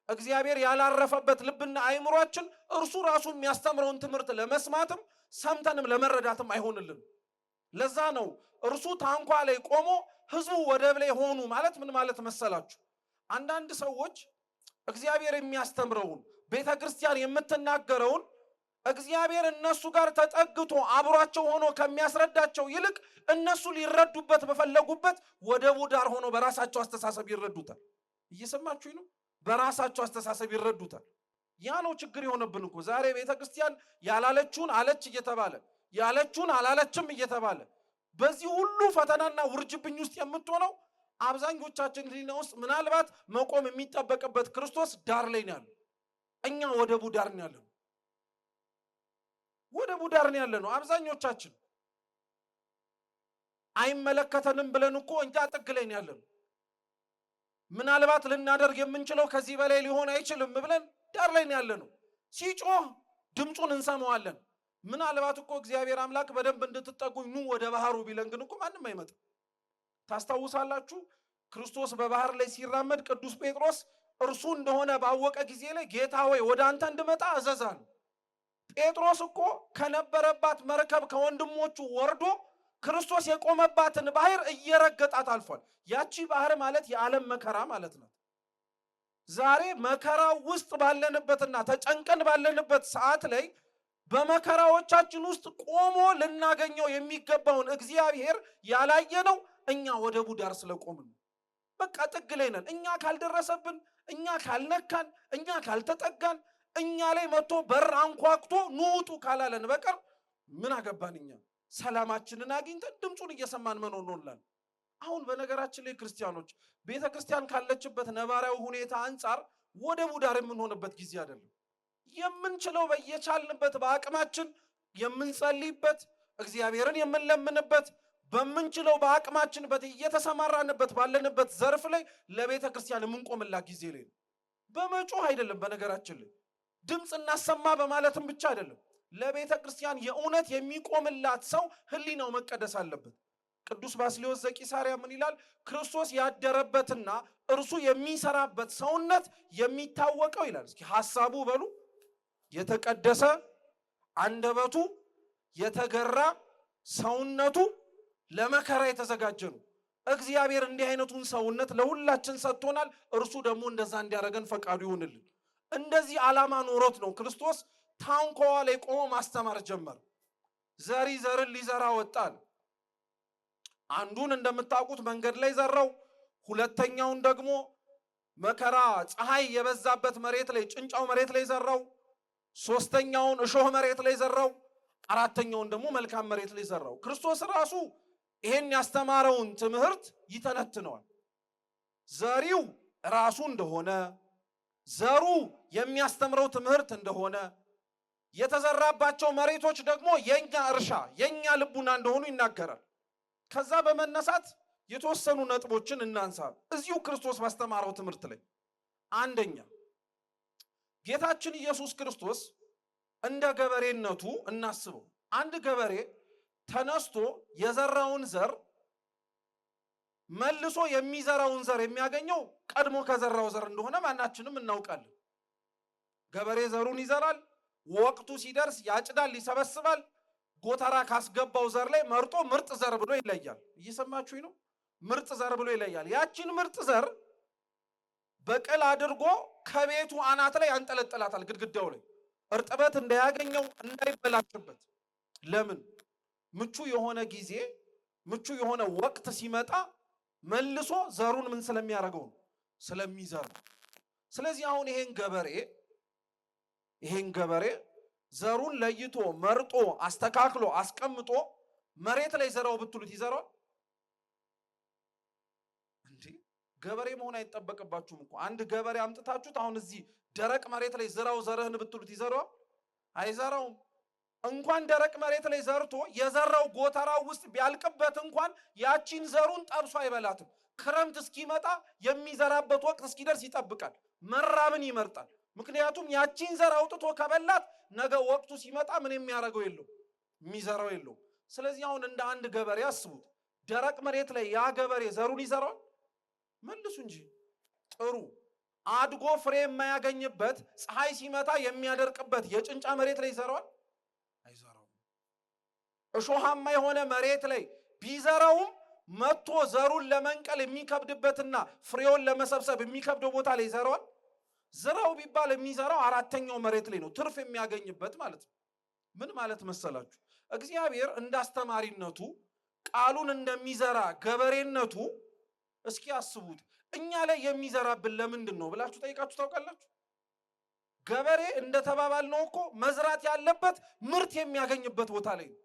እግዚአብሔር ያላረፈበት ልብና አይምሯችን እርሱ ራሱ የሚያስተምረውን ትምህርት ለመስማትም ሰምተንም ለመረዳትም አይሆንልን። ለዛ ነው እርሱ ታንኳ ላይ ቆሞ ህዝቡ ወደብ ላይ ሆኑ ማለት ምን ማለት መሰላችሁ? አንዳንድ ሰዎች እግዚአብሔር የሚያስተምረውን ቤተ ክርስቲያን የምትናገረውን እግዚአብሔር እነሱ ጋር ተጠግቶ አብሯቸው ሆኖ ከሚያስረዳቸው ይልቅ እነሱ ሊረዱበት በፈለጉበት ወደቡ ዳር ሆኖ በራሳቸው አስተሳሰብ ይረዱታል። እየሰማችሁኝ ነው? በራሳቸው አስተሳሰብ ይረዱታል። ያ ነው ችግር የሆነብን እኮ ዛሬ ቤተ ክርስቲያን ያላለችውን አለች እየተባለ ያለችውን አላለችም እየተባለ በዚህ ሁሉ ፈተናና ውርጅብኝ ውስጥ የምትሆነው አብዛኞቻችን ህሊና ውስጥ ምናልባት መቆም የሚጠበቅበት ክርስቶስ ዳር ላይ ነው ያለው። እኛ ወደቡ ዳር ነው ያለው። ወደቡ ዳር ነው ያለነው አብዛኞቻችን። አይመለከተንም ብለን እኮ እንጃ ጥግ ላይ ነው ያለነው። ምናልባት ልናደርግ የምንችለው ከዚህ በላይ ሊሆን አይችልም ብለን ዳር ላይ ነው ያለነው። ሲጮህ ድምፁን እንሰማዋለን። ምናልባት እኮ እግዚአብሔር አምላክ በደንብ እንድትጠጉኝ ኑ ወደ ባህሩ ቢለን ግን እኮ ማንም አይመጣም። ታስታውሳላችሁ? ክርስቶስ በባህር ላይ ሲራመድ ቅዱስ ጴጥሮስ እርሱ እንደሆነ ባወቀ ጊዜ ላይ ጌታ ሆይ ወደ አንተ እንድመጣ አዘዛል። ጴጥሮስ እኮ ከነበረባት መርከብ ከወንድሞቹ ወርዶ ክርስቶስ የቆመባትን ባህር እየረገጣት አልፏል። ያቺ ባህር ማለት የዓለም መከራ ማለት ነው። ዛሬ መከራ ውስጥ ባለንበትና ተጨንቀን ባለንበት ሰዓት ላይ በመከራዎቻችን ውስጥ ቆሞ ልናገኘው የሚገባውን እግዚአብሔር ያላየነው እኛ ወደቡ ዳር ስለቆምን ነው። በቃ ጥግ ላይ ነን። እኛ ካልደረሰብን፣ እኛ ካልነካን፣ እኛ ካልተጠጋን፣ እኛ ላይ መጥቶ በር አንኳኩቶ ንውጡ ካላለን በቀር ምን አገባን እኛ? ሰላማችንን አግኝተን ድምፁን እየሰማን መኖር ነው። አሁን በነገራችን ላይ ክርስቲያኖች ቤተ ክርስቲያን ካለችበት ነባራዊ ሁኔታ አንጻር ወደቡ ዳር የምንሆንበት ጊዜ አይደለም። የምንችለው በየቻልንበት በአቅማችን የምንጸልይበት፣ እግዚአብሔርን የምንለምንበት፣ በምንችለው በአቅማችን እየተሰማራንበት ባለንበት ዘርፍ ላይ ለቤተ ክርስቲያን የምንቆምላት ጊዜ ላይ ነው። በመጮህ አይደለም። በነገራችን ላይ ድምፅ እናሰማ በማለትም ብቻ አይደለም። ለቤተ ክርስቲያን የእውነት የሚቆምላት ሰው ህሊናው መቀደስ አለበት። ቅዱስ ባስልዮስ ዘቂሳርያ ምን ይላል? ክርስቶስ ያደረበትና እርሱ የሚሰራበት ሰውነት የሚታወቀው ይላል። እስኪ ሐሳቡ በሉ የተቀደሰ፣ አንደበቱ የተገራ፣ ሰውነቱ ለመከራ የተዘጋጀ ነው። እግዚአብሔር እንዲህ አይነቱን ሰውነት ለሁላችን ሰጥቶናል። እርሱ ደግሞ እንደዛ እንዲያደርገን ፈቃዱ ይሁንልን። እንደዚህ ዓላማ ኖሮት ነው ክርስቶስ ታንኳዋ ላይ ቆሞ ማስተማር ጀመር። ዘሪ ዘርን ሊዘራ ወጣል። አንዱን እንደምታውቁት መንገድ ላይ ዘራው። ሁለተኛውን ደግሞ መከራ ፀሐይ የበዛበት መሬት ላይ ጭንጫው መሬት ላይ ዘራው። ሶስተኛውን እሾህ መሬት ላይ ዘራው። አራተኛውን ደግሞ መልካም መሬት ላይ ዘራው። ክርስቶስ ራሱ ይሄን ያስተማረውን ትምህርት ይተነትነዋል። ዘሪው ራሱ እንደሆነ፣ ዘሩ የሚያስተምረው ትምህርት እንደሆነ፣ የተዘራባቸው መሬቶች ደግሞ የኛ እርሻ የኛ ልቡና እንደሆኑ ይናገራል። ከዛ በመነሳት የተወሰኑ ነጥቦችን እናንሳ። እዚሁ ክርስቶስ ባስተማረው ትምህርት ላይ አንደኛ ጌታችን ኢየሱስ ክርስቶስ እንደ ገበሬነቱ እናስበው። አንድ ገበሬ ተነስቶ የዘራውን ዘር መልሶ የሚዘራውን ዘር የሚያገኘው ቀድሞ ከዘራው ዘር እንደሆነ ማናችንም እናውቃለን። ገበሬ ዘሩን ይዘራል፣ ወቅቱ ሲደርስ ያጭዳል፣ ይሰበስባል። ጎተራ ካስገባው ዘር ላይ መርጦ ምርጥ ዘር ብሎ ይለያል። እየሰማችሁኝ ነው? ምርጥ ዘር ብሎ ይለያል። ያችን ምርጥ ዘር በቅል አድርጎ ከቤቱ አናት ላይ ያንጠለጥላታል፣ ግድግዳው ላይ እርጥበት እንዳያገኘው እንዳይበላሽበት። ለምን? ምቹ የሆነ ጊዜ ምቹ የሆነ ወቅት ሲመጣ መልሶ ዘሩን ምን ስለሚያደርገው ነው? ስለሚዘር። ስለዚህ አሁን ይሄን ገበሬ ዘሩን ለይቶ መርጦ አስተካክሎ አስቀምጦ መሬት ላይ ዘራው ብትሉት ይዘራል እንዴ? ገበሬ መሆን አይጠበቅባችሁም እኮ። አንድ ገበሬ አምጥታችሁት አሁን እዚህ ደረቅ መሬት ላይ ዘራው ዘርህን ብትሉት ይዘራል? አይዘራውም። እንኳን ደረቅ መሬት ላይ ዘርቶ የዘራው ጎተራው ውስጥ ቢያልቅበት እንኳን ያቺን ዘሩን ጠብሶ አይበላትም። ክረምት እስኪመጣ የሚዘራበት ወቅት እስኪደርስ ይጠብቃል። መራብን ይመርጣል። ምክንያቱም ያቺን ዘር አውጥቶ ከበላት ነገ ወቅቱ ሲመጣ ምን የሚያደርገው የለው፣ የሚዘራው የለው። ስለዚህ አሁን እንደ አንድ ገበሬ አስቡት። ደረቅ መሬት ላይ ያ ገበሬ ዘሩን ይዘራል? መልሱ እንጂ። ጥሩ አድጎ ፍሬ የማያገኝበት ፀሐይ ሲመታ የሚያደርቅበት የጭንጫ መሬት ላይ ይዘራል? አይዘራውም። እሾሃማ የሆነ መሬት ላይ ቢዘራውም መጥቶ ዘሩን ለመንቀል የሚከብድበትና ፍሬውን ለመሰብሰብ የሚከብደው ቦታ ላይ ይዘራዋል? ዝራው ቢባል የሚዘራው አራተኛው መሬት ላይ ነው፣ ትርፍ የሚያገኝበት ማለት ነው። ምን ማለት መሰላችሁ? እግዚአብሔር እንዳስተማሪነቱ ቃሉን እንደሚዘራ ገበሬነቱ እስኪ አስቡት። እኛ ላይ የሚዘራብን ለምንድን ነው ብላችሁ ጠይቃችሁ ታውቃላችሁ? ገበሬ እንደተባባልነው እኮ መዝራት ያለበት ምርት የሚያገኝበት ቦታ ላይ ነው።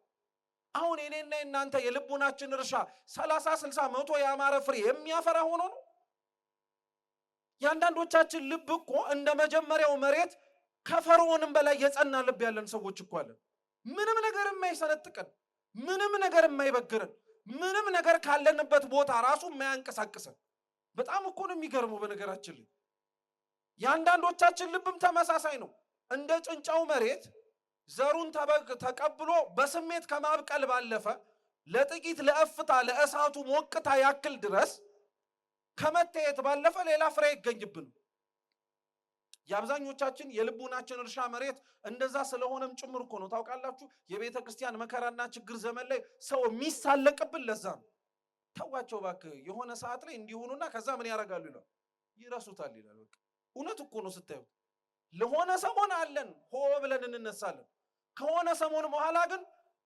አሁን እኔና እናንተ የልቡናችን እርሻ 30፣ 60፣ 100 ያማረ ፍሬ የሚያፈራ ሆኖ ነው? የአንዳንዶቻችን ልብ እኮ እንደ መጀመሪያው መሬት ከፈርዖንም በላይ የጸና ልብ ያለን ሰዎች እኮ አለን። ምንም ነገር የማይሰነጥቀን፣ ምንም ነገር የማይበግረን፣ ምንም ነገር ካለንበት ቦታ ራሱ የማያንቀሳቅሰን። በጣም እኮ ነው የሚገርመው። በነገራችን ላይ የአንዳንዶቻችን ልብም ተመሳሳይ ነው። እንደ ጭንጫው መሬት ዘሩን ተቀብሎ በስሜት ከማብቀል ባለፈ ለጥቂት ለእፍታ ለእሳቱ ሞቅታ ያክል ድረስ ከመታየት ባለፈ ሌላ ፍሬ አይገኝብንም። የአብዛኞቻችን የልቡናችን እርሻ መሬት እንደዛ ስለሆነም ጭምር እኮ ነው። ታውቃላችሁ የቤተ ክርስቲያን መከራና ችግር ዘመን ላይ ሰው የሚሳለቅብን ለዛ ነው። ተዋቸው እባክህ የሆነ ሰዓት ላይ እንዲሆኑና ከዛ ምን ያደርጋሉ ይላል፣ ይረሱታል ይላል። በቃ እውነት እኮ ነው። ስታዩ ለሆነ ሰሞን አለን ሆ ብለን እንነሳለን። ከሆነ ሰሞን በኋላ ግን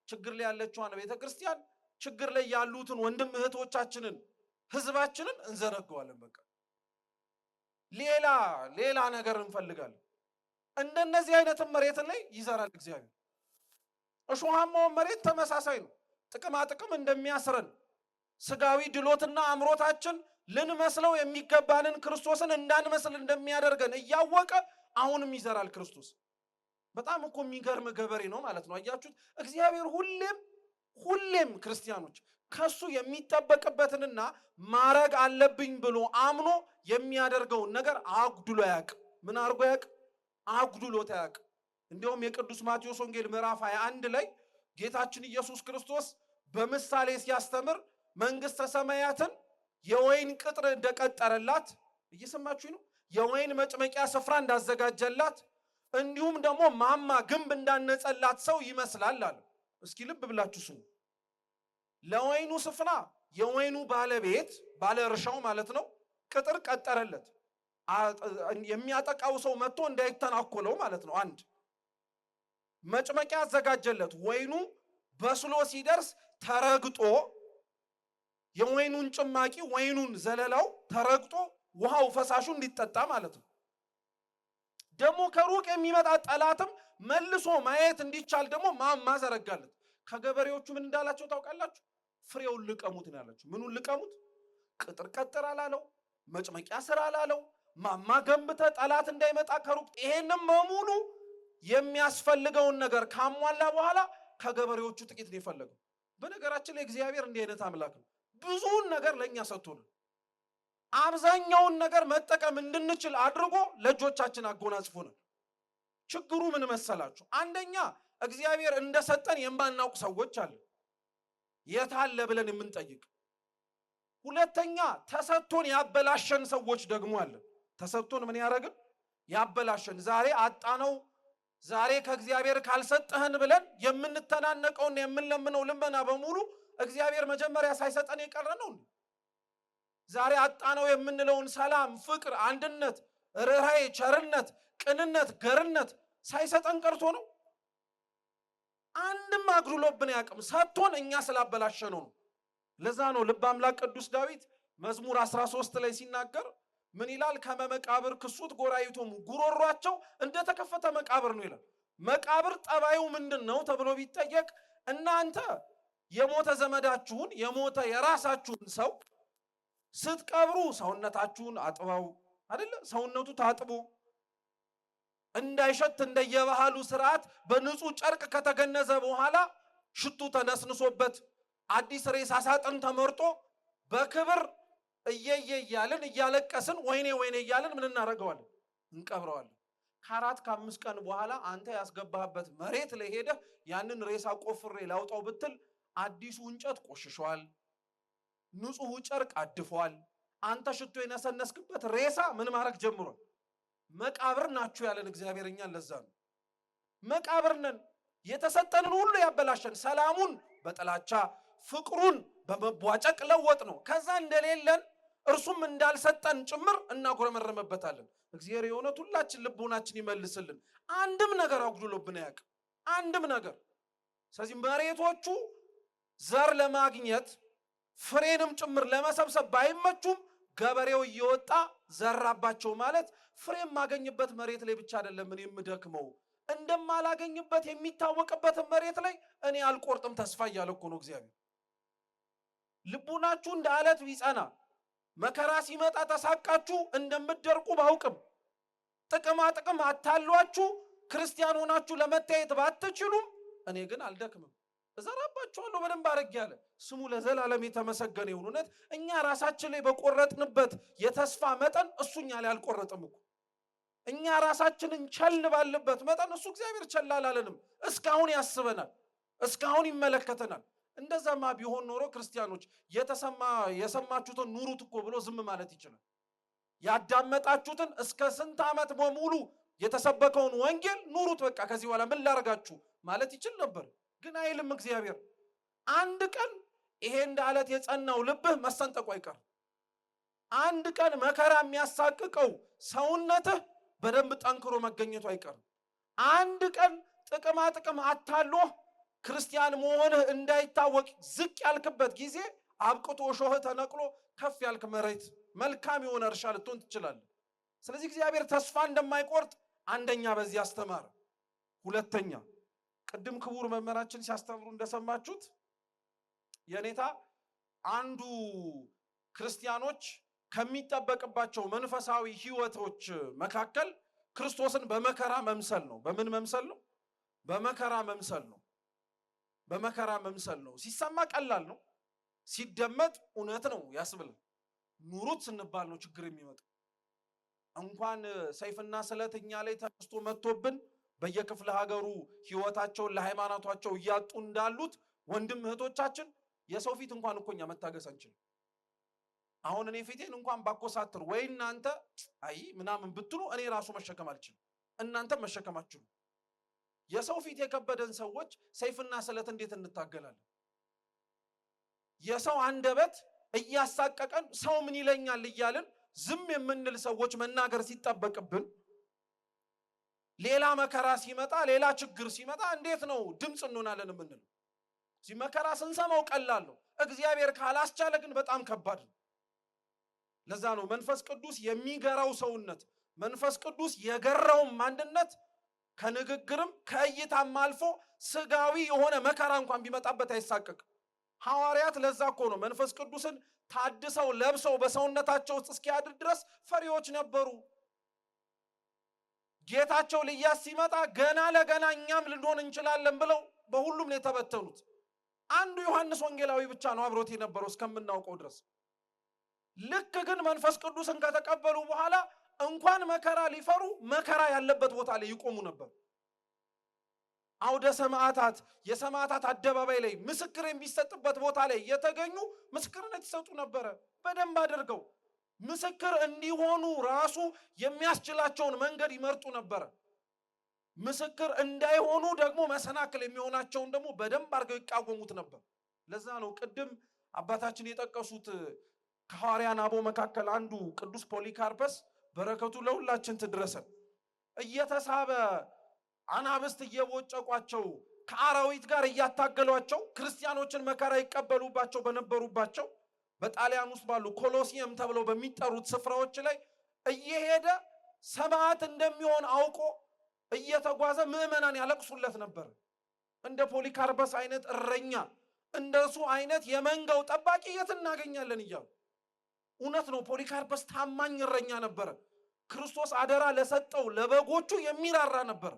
ችግር ላይ ያለችዋን ቤተክርስቲያን፣ ችግር ላይ ያሉትን ወንድም እህቶቻችንን፣ ህዝባችንን እንዘረገዋለን። በቃ ሌላ ነገር እንፈልጋለን። እንደነዚህ አይነትም መሬት ላይ ይዘራል እግዚአብሔር። እሾሃማው መሬት ተመሳሳይ ነው። ጥቅማ ጥቅም እንደሚያስረን ስጋዊ ድሎትና አምሮታችን ልንመስለው የሚገባንን ክርስቶስን እንዳንመስል እንደሚያደርገን እያወቀ አሁንም ይዘራል ክርስቶስ። በጣም እኮ የሚገርም ገበሬ ነው ማለት ነው። አያችሁት? እግዚአብሔር ሁሌም ክርስቲያኖች ከሱ የሚጠበቅበትንና ማረግ አለብኝ ብሎ አምኖ የሚያደርገውን ነገር አጉድሎ ያቅ። ምን አርጎ ያቅ? አጉድሎት ያቅ። እንዲሁም የቅዱስ ማቴዎስ ወንጌል ምዕራፍ 21 ላይ ጌታችን ኢየሱስ ክርስቶስ በምሳሌ ሲያስተምር መንግስተ ሰማያትን የወይን ቅጥር እንደቀጠረላት፣ እየሰማችሁ ነው፣ የወይን መጭመቂያ ስፍራ እንዳዘጋጀላት፣ እንዲሁም ደግሞ ማማ ግንብ እንዳነጸላት ሰው ይመስላል አለ። እስኪ ልብ ብላችሁ ስሙ። ለወይኑ ስፍራ የወይኑ ባለቤት ባለ እርሻው ማለት ነው ቅጥር ቀጠረለት፣ የሚያጠቃው ሰው መጥቶ እንዳይተናኮለው ማለት ነው። አንድ መጭመቂያ አዘጋጀለት። ወይኑ በስሎ ሲደርስ ተረግጦ የወይኑን ጭማቂ ወይኑን ዘለላው ተረግጦ ውሃው ፈሳሹ እንዲጠጣ ማለት ነው። ደግሞ ከሩቅ የሚመጣ ጠላትም መልሶ ማየት እንዲቻል ደግሞ ማማ ዘረጋለት። ከገበሬዎቹ ምን እንዳላቸው ታውቃላችሁ? ፍሬውን ልቀሙት ነው ያላቸው። ምኑን ልቀሙት? ቅጥር ቀጥር አላለው፣ መጭመቂያ ስራ አላለው፣ ማማ ገንብተ ጠላት እንዳይመጣ ከሩቅ። ይሄንም በሙሉ የሚያስፈልገውን ነገር ካሟላ በኋላ ከገበሬዎቹ ጥቂት ነው የፈለገው። በነገራችን ላይ እግዚአብሔር እንዲህ አይነት አምላክ ነው። ብዙውን ነገር ለኛ ሰጥቶናል። አብዛኛውን ነገር መጠቀም እንድንችል አድርጎ ለእጆቻችን አጎናጽፎናል። ችግሩ ምን መሰላችሁ? አንደኛ እግዚአብሔር እንደሰጠን የማናውቅ ሰዎች አለ፣ የታለ ብለን የምንጠይቅ። ሁለተኛ ተሰጥቶን ያበላሸን ሰዎች ደግሞ አለ። ተሰጥቶን ምን ያደረግን? ያበላሸን። ዛሬ አጣነው፣ ዛሬ ከእግዚአብሔር ካልሰጠህን ብለን የምንተናነቀውና የምንለምነው ልመና በሙሉ እግዚአብሔር መጀመሪያ ሳይሰጠን የቀረ ነው። ዛሬ አጣነው የምንለውን ሰላም፣ ፍቅር፣ አንድነት፣ ርኅራኄ፣ ቸርነት፣ ቅንነት፣ ገርነት ሳይሰጠን ቀርቶ ነው። አንድም አግሩሎብን ያቅም ሰጥቶን እኛ ስላበላሸነው ነው። ለዛ ነው ልበ አምላክ ቅዱስ ዳዊት መዝሙር 13 ላይ ሲናገር ምን ይላል? ከመቃብር ክሱት ጎራይቶሙ፣ ጉሮሯቸው እንደተከፈተ መቃብር ነው ይላል። መቃብር ጠባዩ ምንድን ነው ተብሎ ቢጠየቅ እናንተ የሞተ ዘመዳችሁን የሞተ የራሳችሁን ሰው ስትቀብሩ ሰውነታችሁን አጥባው አይደለ? ሰውነቱ ታጥቦ እንዳይሸት እንደየባህሉ ስርዓት በንጹህ ጨርቅ ከተገነዘ በኋላ ሽቱ ተነስንሶበት አዲስ ሬሳ ሳጥን ተመርጦ በክብር እየየ እያልን እያለቀስን ወይኔ ወይኔ እያልን ምን እናደርገዋለን? እንቀብረዋለን። ከ4 ከ5 ቀን በኋላ አንተ ያስገባህበት መሬት ላይ ሄደህ ያንን ሬሳ ቆፍሬ ላውጣው ብትል አዲሱ እንጨት ቆሽሿል፣ ንጹሑ ጨርቅ አድፏል። አንተ ሽቶ የነሰነስክበት ሬሳ ምን ማድረግ ጀምሯል? መቃብር ናችሁ ያለን እግዚአብሔር እኛን ለዛ ነው። መቃብር ነን። የተሰጠንን ሁሉ ያበላሸን፣ ሰላሙን በጥላቻ ፍቅሩን በመቧጨቅ ለወጥ ነው። ከዛ እንደሌለን እርሱም እንዳልሰጠን ጭምር እናጉረመረመበታለን። እግዚአብሔር የእውነት ሁላችን ልቦናችን ይመልስልን። አንድም ነገር አጉድሎብን አያውቅም፣ አንድም ነገር። ስለዚህ መሬቶቹ ዘር ለማግኘት ፍሬንም ጭምር ለመሰብሰብ ባይመቹም ገበሬው እየወጣ ዘራባቸው ማለት ፍሬ የማገኝበት መሬት ላይ ብቻ አይደለም እኔ የምደክመው፣ እንደማላገኝበት የሚታወቅበትን መሬት ላይ እኔ አልቆርጥም ተስፋ እያለ እኮ ነው እግዚአብሔር። ልቡናችሁ እንደ አለት ቢጸና መከራ ሲመጣ ተሳቃችሁ እንደምትደርቁ ባውቅም፣ ጥቅማ ጥቅም አታሏችሁ ክርስቲያን ሆናችሁ ለመታየት ባትችሉም እኔ ግን አልደክምም፣ እዘራባችኋለሁ በደንብ አድርጌ ያለ ስሙ ለዘላለም የተመሰገነ ይሁን። እውነት እኛ ራሳችን ላይ በቆረጥንበት የተስፋ መጠን እሱ እኛ ላይ አልቆረጥም እኮ። እኛ ራሳችንን ቸል ባልበት መጠን እሱ እግዚአብሔር ቸል አላለንም። እስካሁን ያስበናል፣ እስካሁን ይመለከተናል። እንደዛማ ቢሆን ኖሮ ክርስቲያኖች የሰማችሁትን ኑሩት እኮ ብሎ ዝም ማለት ይችላል። ያዳመጣችሁትን እስከ ስንት ዓመት በሙሉ የተሰበከውን ወንጌል ኑሩት፣ በቃ ከዚህ በኋላ ምን ላረጋችሁ ማለት ይችል ነበር። ግን አይልም እግዚአብሔር። አንድ ቀን ይሄ እንደ አለት የጸናው ልብህ መሰንጠቁ አይቀርም። አንድ ቀን መከራ የሚያሳቅቀው ሰውነትህ በደንብ ጠንክሮ መገኘቱ አይቀርም። አንድ ቀን ጥቅም አታሎ ክርስቲያን መሆንህ እንዳይታወቅ ዝቅ ያልክበት ጊዜ አብቅቶ ሾህ ተነቅሎ ከፍ ያልክ መሬት መልካም የሆነ እርሻ ልትሆን ትችላለህ። ስለዚህ እግዚአብሔር ተስፋ እንደማይቆርጥ አንደኛ በዚህ አስተማረ። ሁለተኛ ቅድም ክቡር መምህራችን ሲያስተምሩ እንደሰማችሁት የኔታ አንዱ ክርስቲያኖች ከሚጠበቅባቸው መንፈሳዊ ህይወቶች መካከል ክርስቶስን በመከራ መምሰል ነው። በምን መምሰል ነው? በመከራ መምሰል ነው። በመከራ መምሰል ነው። ሲሰማ ቀላል ነው፣ ሲደመጥ እውነት ነው ያስብላል። ኑሩት ስንባል ነው ችግር የሚመጣው። እንኳን ሰይፍና ስለት እኛ ላይ ተነስቶ መጥቶብን በየክፍለ ሀገሩ ህይወታቸውን ለሃይማኖታቸው እያጡ እንዳሉት ወንድም እህቶቻችን የሰው ፊት እንኳን እኮ እኛ መታገስ አንችልም። አሁን እኔ ፊቴን እንኳን ባኮሳትር ወይ እናንተ አይ ምናምን ብትሉ እኔ ራሱ መሸከም አልችልም፣ እናንተም መሸከም አትችሉም። የሰው ፊት የከበደን ሰዎች ሰይፍና ስለት እንዴት እንታገላለን? የሰው አንደበት እያሳቀቀን ሰው ምን ይለኛል እያልን ዝም የምንል ሰዎች መናገር ሲጠበቅብን ሌላ መከራ ሲመጣ ሌላ ችግር ሲመጣ እንዴት ነው ድምፅ እንሆናለን የምንለው? እዚህ መከራ ስንሰማው ቀላል ነው፣ እግዚአብሔር ካላስቻለ ግን በጣም ከባድ ነው። ለዛ ነው መንፈስ ቅዱስ የሚገራው ሰውነት መንፈስ ቅዱስ የገራው ማንነት ከንግግርም ከእይታም አልፎ ስጋዊ የሆነ መከራ እንኳን ቢመጣበት አይሳቀቅም። ሐዋርያት ለዛ እኮ ነው መንፈስ ቅዱስን ታድሰው ለብሰው በሰውነታቸው ውስጥ እስኪያድር ድረስ ፈሪዎች ነበሩ። ጌታቸው ልያስ ሲመጣ ገና ለገና እኛም ልንሆን እንችላለን ብለው በሁሉም ነው የተበተኑት። አንዱ ዮሐንስ ወንጌላዊ ብቻ ነው አብሮት የነበረው እስከምናውቀው ድረስ። ልክ ግን መንፈስ ቅዱስን ከተቀበሉ በኋላ እንኳን መከራ ሊፈሩ መከራ ያለበት ቦታ ላይ ይቆሙ ነበር። አውደ ሰማዕታት የሰማዕታት አደባባይ ላይ ምስክር የሚሰጥበት ቦታ ላይ የተገኙ ምስክርነት ይሰጡ ነበረ። በደንብ አድርገው ምስክር እንዲሆኑ ራሱ የሚያስችላቸውን መንገድ ይመርጡ ነበረ። ምስክር እንዳይሆኑ ደግሞ መሰናክል የሚሆናቸውን ደግሞ በደንብ አድርገው ይቃወሙት ነበር። ለዛ ነው ቅድም አባታችን የጠቀሱት ከሐዋርያን አበው መካከል አንዱ ቅዱስ ፖሊካርፐስ በረከቱ ለሁላችን ትድረሰን እየተሳበ አናብስት እየቦጨቋቸው ከአራዊት ጋር እያታገሏቸው ክርስቲያኖችን መከራ ይቀበሉባቸው በነበሩባቸው በጣሊያን ውስጥ ባሉ ኮሎሲየም ተብለው በሚጠሩት ስፍራዎች ላይ እየሄደ ሰማዕት እንደሚሆን አውቆ እየተጓዘ ምዕመናን ያለቅሱለት ነበር። እንደ ፖሊካርፐስ አይነት እረኛ እንደሱ አይነት የመንጋው ጠባቂ የት እናገኛለን እያሉ እውነት ነው። ፖሊካርፐስ ታማኝ እረኛ ነበረ። ክርስቶስ አደራ ለሰጠው ለበጎቹ የሚራራ ነበር።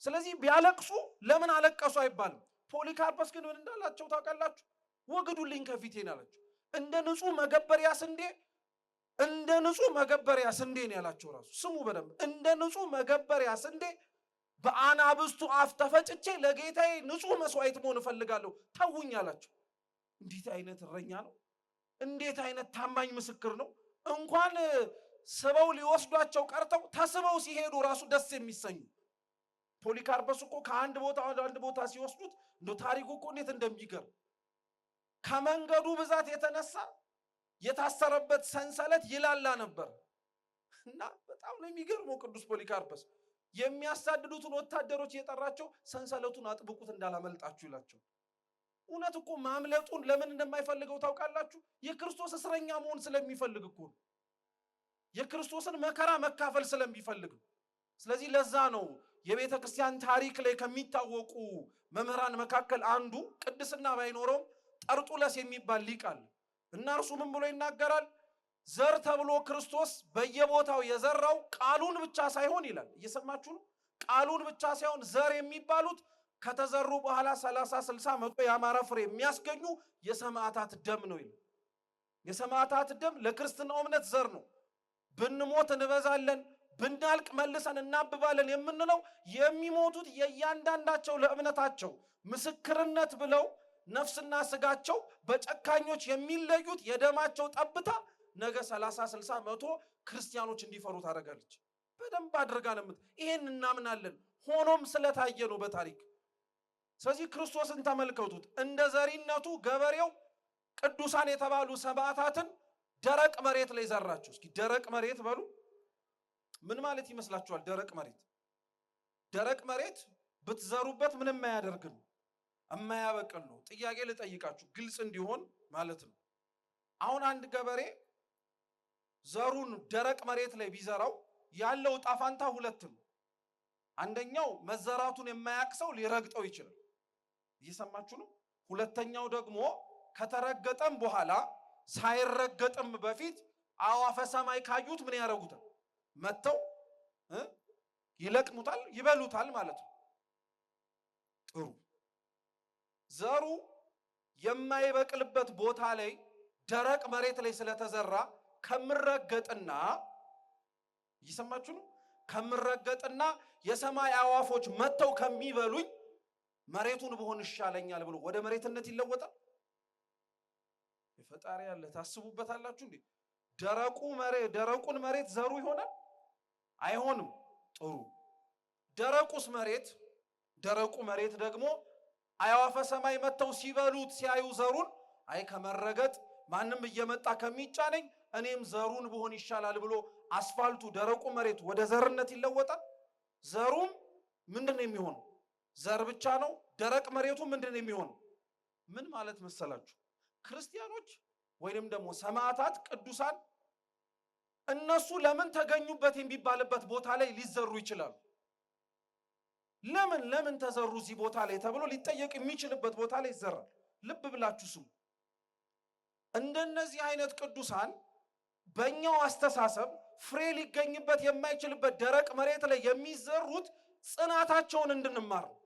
ስለዚህ ቢያለቅሱ ለምን አለቀሱ አይባልም። ፖሊካርፐስ ግን ምን እንዳላቸው ታውቃላችሁ? ወግዱልኝ ከፊቴን አላቸው። እንደ ንጹህ መገበሪያ ስንዴ ነው ያላቸው። ራሱ ስሙ በደንብ እንደ ንጹህ መገበሪያ ስንዴ በአናብስቱ አፍ ተፈጭቼ ለጌታዬ ንጹህ መስዋዕት መሆን እፈልጋለሁ ተውኝ አላቸው። እንዴት አይነት እረኛ ነው! እንዴት አይነት ታማኝ ምስክር ነው! እንኳን ስበው ሊወስዷቸው ቀርተው ተስበው ሲሄዱ ራሱ ደስ የሚሰኙ ፖሊካርፐስ እኮ ከአንድ ቦታ ወደ አንድ ቦታ ሲወስዱት እንደው ታሪኩ እኮ እንዴት እንደሚገርም ከመንገዱ ብዛት የተነሳ የታሰረበት ሰንሰለት ይላላ ነበር እና በጣም ነው የሚገርመው። ቅዱስ ፖሊካርፐስ የሚያሳድዱትን ወታደሮች የጠራቸው ሰንሰለቱን አጥብቁት እንዳላመልጣችሁ ይላቸው። እውነት እኮ ማምለጡን ለምን እንደማይፈልገው ታውቃላችሁ? የክርስቶስ እስረኛ መሆን ስለሚፈልግ እኮ ነው። የክርስቶስን መከራ መካፈል ስለሚፈልግ። ስለዚህ ለዛ ነው የቤተ ክርስቲያን ታሪክ ላይ ከሚታወቁ መምህራን መካከል አንዱ ቅድስና ባይኖረውም ጠርጡለስ የሚባል ሊቅ አለ እና እርሱ ምን ብሎ ይናገራል? ዘር ተብሎ ክርስቶስ በየቦታው የዘራው ቃሉን ብቻ ሳይሆን ይላል። እየሰማችሁ ነው? ቃሉን ብቻ ሳይሆን ዘር የሚባሉት ከተዘሩ በኋላ 30፣ 60፣ 100 ያማረ ፍሬ የሚያስገኙ የሰማዕታት ደም ነው ይላል። የሰማዕታት ደም ለክርስትናው እምነት ዘር ነው። ብንሞት እንበዛለን፣ ብናልቅ መልሰን እናብባለን የምንለው የሚሞቱት የእያንዳንዳቸው ለእምነታቸው ምስክርነት ብለው ነፍስና ስጋቸው በጨካኞች የሚለዩት የደማቸው ጠብታ ነገ 30፣ 60፣ 100 ክርስቲያኖች እንዲፈሩ ታደርጋለች። በደንብ አድርጋ ነው። ይሄን እናምናለን። ሆኖም ስለታየ ነው በታሪክ። ስለዚህ ክርስቶስን ተመልከቱት። እንደ ዘሪነቱ ገበሬው ቅዱሳን የተባሉ ሰማዕታትን ደረቅ መሬት ላይ ዘራቸው። እስኪ ደረቅ መሬት በሉ። ምን ማለት ይመስላችኋል? ደረቅ መሬት ብትዘሩበት ምንም የማያደርግ ነው፣ የማያበቅል ነው። ጥያቄ ልጠይቃችሁ ግልጽ እንዲሆን ማለት ነው። አሁን አንድ ገበሬ ዘሩን ደረቅ መሬት ላይ ቢዘራው ያለው ዕጣ ፈንታ ሁለት ነው። አንደኛው መዘራቱን የማያውቅ ሰው ሊረግጠው ይችላል። እየሰማችሁ ነው? ሁለተኛው ደግሞ ከተረገጠም በኋላ ሳይረገጥም በፊት አዕዋፈ ሰማይ ካዩት ምን ያደርጉታል? መተው ይለቅሙታል፣ ይበሉታል ማለት ነው። ጥሩ። ዘሩ የማይበቅልበት ቦታ ላይ ደረቅ መሬት ላይ ስለተዘራ ከምረገጥና እየሰማችሁ ነው? ከምረገጥና የሰማይ አዕዋፎች መተው ከሚበሉኝ መሬቱን ብሆን ይሻለኛል ብሎ ወደ መሬትነት ይለወጣል። የፈጣሪ ያለ ታስቡበታላችሁ እንዴ? ደረቁን መሬት ዘሩ ይሆናል? አይሆንም። ጥሩ። ደረቁ መሬት ደግሞ አዕዋፈ ሰማይ መተው ሲበሉት ሲያዩ ዘሩን አይ ከመረገጥ ማንም እየመጣ ከሚጫነኝ እኔም ዘሩን ብሆን ይሻላል ብሎ አስፋልቱ ደረቁ መሬት ወደ ዘርነት ይለወጣል። ዘሩም ምንድን ነው የሚሆነው? ዘር ብቻ ነው። ደረቅ መሬቱ ምንድን ነው የሚሆነው? ምን ማለት መሰላችሁ? ክርስቲያኖች ወይንም ደግሞ ሰማዕታት ቅዱሳን እነሱ ለምን ተገኙበት የሚባልበት ቦታ ላይ ሊዘሩ ይችላሉ። ለምን ተዘሩ እዚህ ቦታ ላይ ተብሎ ሊጠየቅ የሚችልበት ቦታ ላይ ይዘራል። ልብ ብላችሁ ስሙ። እንደነዚህ አይነት ቅዱሳን በእኛው አስተሳሰብ ፍሬ ሊገኝበት የማይችልበት ደረቅ መሬት ላይ የሚዘሩት ጽናታቸውን እንድንማር ነው።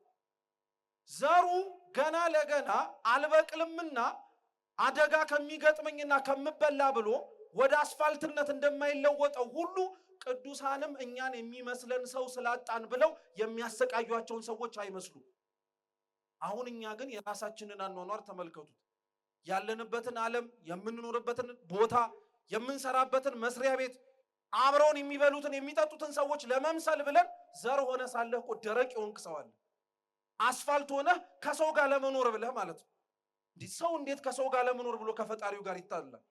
ዘሩ ገና ለገና አልበቅልምና አደጋ ከሚገጥመኝና ከምበላ ብሎ ወደ አስፋልትነት እንደማይለወጠው ሁሉ ቅዱሳንም እኛን የሚመስለን ሰው ስላጣን ብለው የሚያሰቃዩአቸውን ሰዎች አይመስሉም። አሁን እኛ ግን የራሳችንን አኗኗር ተመልከቱት። ያለንበትን ዓለም፣ የምንኖርበትን ቦታ፣ የምንሰራበትን መስሪያ ቤት፣ አብረውን የሚበሉትን የሚጠጡትን ሰዎች ለመምሰል ብለን ዘር ሆነ ሳለህ እኮ ደረቅ የሆንክ ሰው አለ። አስፋልት ሆነ ከሰው ጋር ለመኖር ብለህ ማለት ነው። ሰው እንዴት ከሰው ጋር ለመኖር ብሎ ከፈጣሪው ጋር ይታላል?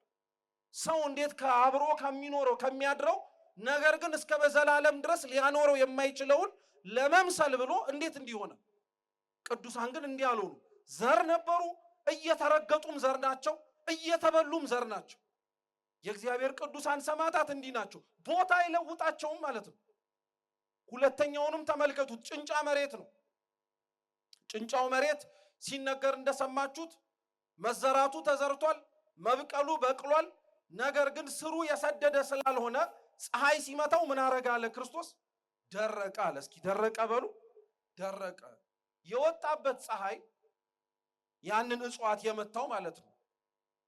ሰው እንዴት ከአብሮ ከሚኖረው ከሚያድረው ነገር ግን እስከ በዘላለም ድረስ ሊያኖረው የማይችለውን ለመምሰል ብሎ እንዴት እንዲሆነ? ቅዱሳን ግን እንዲህ አልሆኑ። ዘር ነበሩ፣ እየተረገጡም ዘር ናቸው፣ እየተበሉም ዘር ናቸው። የእግዚአብሔር ቅዱሳን ሰማዕታት እንዲህ ናቸው። ቦታ አይለውጣቸውም ማለት ነው። ሁለተኛውንም ተመልከቱት። ጭንጫ መሬት ነው። ጭንጫው መሬት ሲነገር እንደሰማችሁት መዘራቱ ተዘርቷል፣ መብቀሉ በቅሏል። ነገር ግን ስሩ የሰደደ ስላልሆነ ፀሐይ ሲመታው ምን አረጋ አለ ክርስቶስ? ደረቀ አለ። እስኪ ደረቀ በሉ። ደረቀ። የወጣበት ፀሐይ ያንን እጽዋት የመታው ማለት ነው።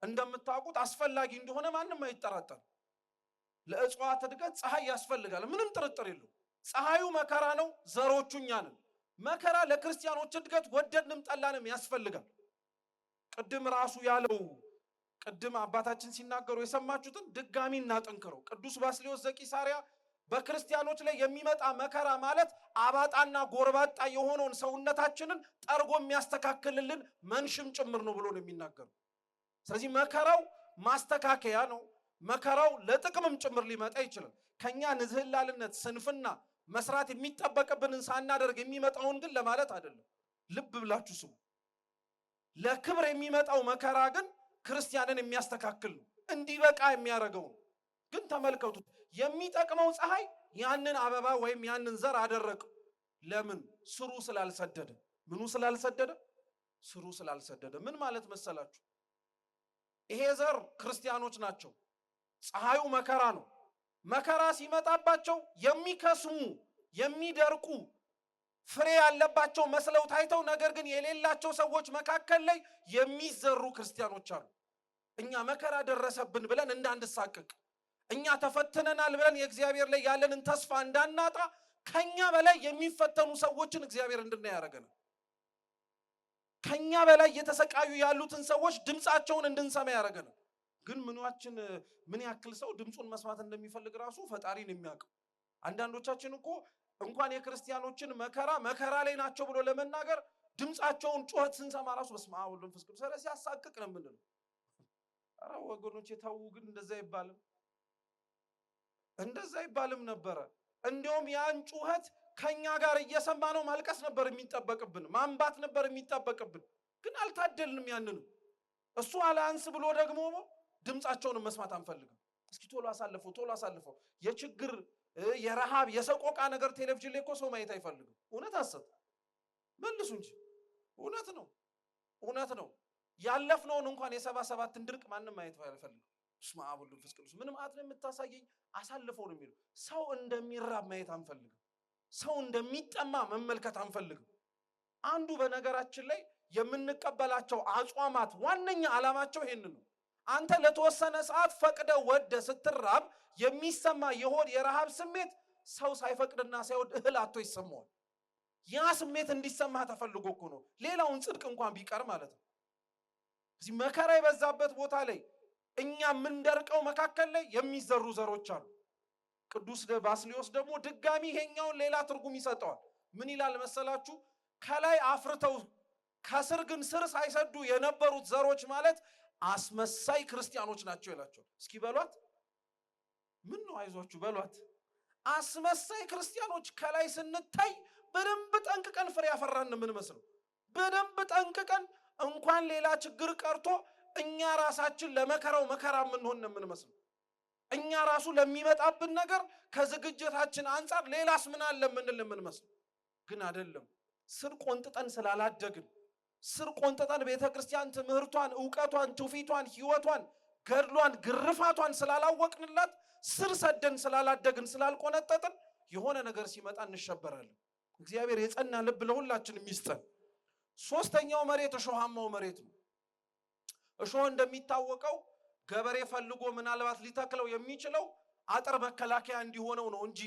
እንደምታውቁት አስፈላጊ እንደሆነ ማንም አይጠራጠርም። ለእጽዋት እድገት ፀሐይ ያስፈልጋል፣ ምንም ጥርጥር የለው። ፀሐዩ መከራ ነው፣ ዘሮቹ እኛ ነን። መከራ ለክርስቲያኖች እድገት ወደድንም ጠላንም ያስፈልጋል። ቅድም ራሱ ያለው ቅድም አባታችን ሲናገሩ የሰማችሁትን ድጋሚ እናጠንክረው። ቅዱስ ባስልዮስ ዘቂሳርያ በክርስቲያኖች ላይ የሚመጣ መከራ ማለት አባጣና ጎርባጣ የሆነውን ሰውነታችንን ጠርጎ የሚያስተካክልልን መንሽም ጭምር ነው ብሎ ነው የሚናገሩ። ስለዚህ መከራው ማስተካከያ ነው። መከራው ለጥቅምም ጭምር ሊመጣ ይችላል። ከኛ ንዝህላልነት፣ ስንፍና መስራት የሚጠበቅብንን ሳናደርግ የሚመጣውን ግን ለማለት አይደለም። ልብ ብላችሁ ስሙ። ለክብር የሚመጣው መከራ ግን ክርስቲያንን የሚያስተካክል ነው፣ እንዲበቃ የሚያደርገው ነው። ግን ተመልከቱት፣ የሚጠቅመው ፀሐይ ያንን አበባ ወይም ያንን ዘር አደረቀው። ለምን? ስሩ ስላልሰደደ። ምኑ ስላልሰደደ? ስሩ ስላልሰደደ። ምን ማለት መሰላችሁ? ይሄ ዘር ክርስቲያኖች ናቸው። ፀሐዩ መከራ ነው። መከራ ሲመጣባቸው የሚከስሙ የሚደርቁ ፍሬ ያለባቸው መስለው ታይተው ነገር ግን የሌላቸው ሰዎች መካከል ላይ የሚዘሩ ክርስቲያኖች አሉ። እኛ መከራ ደረሰብን ብለን እንዳንሳቀቅ፣ እኛ ተፈትነናል ብለን የእግዚአብሔር ላይ ያለንን ተስፋ እንዳናጣ ከኛ በላይ የሚፈተኑ ሰዎችን እግዚአብሔር እንድናይ ያደርገናል። ከኛ በላይ እየተሰቃዩ ያሉትን ሰዎች ድምፃቸውን እንድንሰማ ያደርገናል። ግን ምን ያክል ሰው ድምፁን መስማት እንደሚፈልግ ራሱ ፈጣሪን የሚያውቀው። አንዳንዶቻችን እኮ እንኳን የክርስቲያኖችን መከራ ላይ ናቸው ብሎ ለመናገር ድምፃቸውን ጩኸት ስንሰማ ራሱ በስመ አብ ወወልድ ወመንፈስ ቅዱስ ስለዚህ ያሳቅቅ ነው የምንለው። ኧረ ወገኖች ተው፣ ግን እንደዛ ይባልም ነበረ። እንዲያውም ያን ጩኸት ከኛ ጋር እየሰማነው ማልቀስ ነበር የሚጠበቅብን፣ ማንባት ነበር የሚጠበቅብን። ግን አልታደልንም። ያንንም እሱ አላንስ ብሎ ደግሞ ድምጻቸውን መስማት አንፈልግም። እስኪ ቶሎ አሳልፈው። የችግር የረሃብ የሰቆቃ ነገር ቴሌቪዥን ላይ እኮ ሰው ማየት አይፈልግም። እውነት አሰብ መልሱ እንጂ እውነት ነው። ያለፍነውን እንኳን የ77ን ድርቅ ማንም ማየት አይፈልግም። በስመ አብ ወወልድ ወመንፈስ ቅዱስ ምንም አጥነ የምታሳየኝ አሳልፈው ነው የሚለው። ሰው እንደሚራብ ማየት አንፈልግም። ሰው እንደሚጠማ መመልከት አንፈልግም። አንዱ በነገራችን ላይ የምንቀበላቸው አጽዋማት ዋነኛ ዓላማቸው ይሄንን ነው። አንተ ለተወሰነ ሰዓት ፈቅደ ወደ ስትራብ የሚሰማ የሆድ የረሃብ ስሜት ሰው ሳይፈቅድና ሳይወድ እህል አጥቶ ይሰማዋል። ያ ስሜት እንዲሰማ ተፈልጎ እኮ ነው። ሌላውን ጽድቅ እንኳን ቢቀር ማለት ነው። እዚህ መከራ የበዛበት ቦታ ላይ እኛ የምንደርቀው መካከል ላይ የሚዘሩ ዘሮች አሉ። ቅዱስ ባስልዮስ ደግሞ ድጋሚ ይሄኛውን ሌላ ትርጉም ይሰጠዋል። ምን ይላል መሰላችሁ? ከላይ አፍርተው ከስር ግን ስር ሳይሰዱ የነበሩት ዘሮች ማለት አስመሳይ ክርስቲያኖች ናቸው ይላቸዋል። እስኪ በሏት፣ ምን ነው አይዟችሁ በሏት። አስመሳይ ክርስቲያኖች ከላይ ስንታይ በደንብ ጠንቅቀን ፍሬ ያፈራን ምን መስለው፣ በደንብ ጠንቅቀን እንኳን ሌላ ችግር ቀርቶ እኛ ራሳችን ለመከራው መከራ የምንሆን ምን መስለው፣ እኛ ራሱ ለሚመጣብን ነገር ከዝግጅታችን አንጻር ሌላስ ምን አለ ምንል ምን መስለው። ግን አይደለም። ስር ቆንጥጠን ስላላደግን፣ ስር ቆንጥጠን ቤተክርስቲያን ትምህርቷን፣ ዕውቀቷን፣ ትውፊቷን፣ ህይወቷን፣ ገድሏን፣ ግርፋቷን ስላላወቅንላት፣ ስር ሰደን ስላላደግን፣ ስላልቆነጠጥን የሆነ ነገር ሲመጣ እንሸበራለን። እግዚአብሔር የጸና ልብ ለሁላችንም ይስጠን። ሶስተኛው መሬት እሾሃማው መሬት ነው። እሾህ እንደሚታወቀው ገበሬ ፈልጎ ምናልባት ሊተክለው የሚችለው አጥር መከላከያ እንዲሆነው ነው እንጂ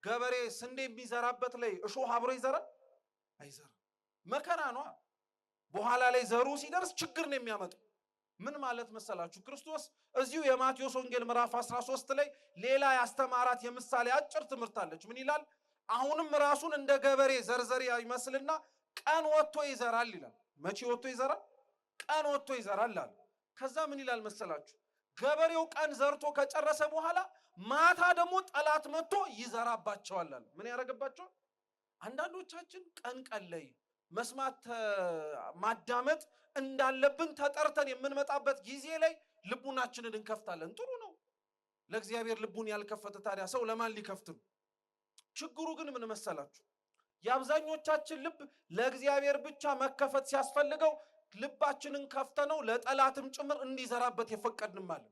ገበሬ ስንዴ የሚዘራበት ላይ እሾህ አብሮ ይዘራል? አይዘራም። መከራ ነው። በኋላ ላይ ዘሩ ሲደርስ ችግር ነው የሚያመጣው። ምን ማለት መሰላችሁ? ክርስቶስ እዚሁ የማቴዎስ ወንጌል ምዕራፍ 13 ላይ ሌላ ያስተማራት የምሳሌ አጭር ትምህርት አለች። ምን ይላል? አሁንም ራሱን እንደ ገበሬ ዘርዘር ይመስልና ቀን ወጥቶ ይዘራል ይላል። መቼ ወጥቶ ይዘራል? ቀን ወጥቶ ይዘራል አለ። ከዛ ምን ይላል መሰላችሁ? ገበሬው ቀን ዘርቶ ከጨረሰ በኋላ ማታ ደግሞ ጠላት መጥቶ ይዘራባቸዋል አለ። ምን ያደርግባቸዋል? አንዳንዶቻችን ቀን ላይ መስማት ማዳመጥ እንዳለብን ተጠርተን የምንመጣበት ጊዜ ላይ ልቡናችንን እንከፍታለን። ጥሩ ነው። ለእግዚአብሔር ልቡን ያልከፈተ ታዲያ ሰው ለማን ሊከፍት ነው? ችግሩ ግን ምን መሰላችሁ? የአብዛኞቻችን ልብ ለእግዚአብሔር ብቻ መከፈት ሲያስፈልገው ልባችንን ከፍተነው ለጠላትም ጭምር እንዲዘራበት የፈቀድንም ማለት።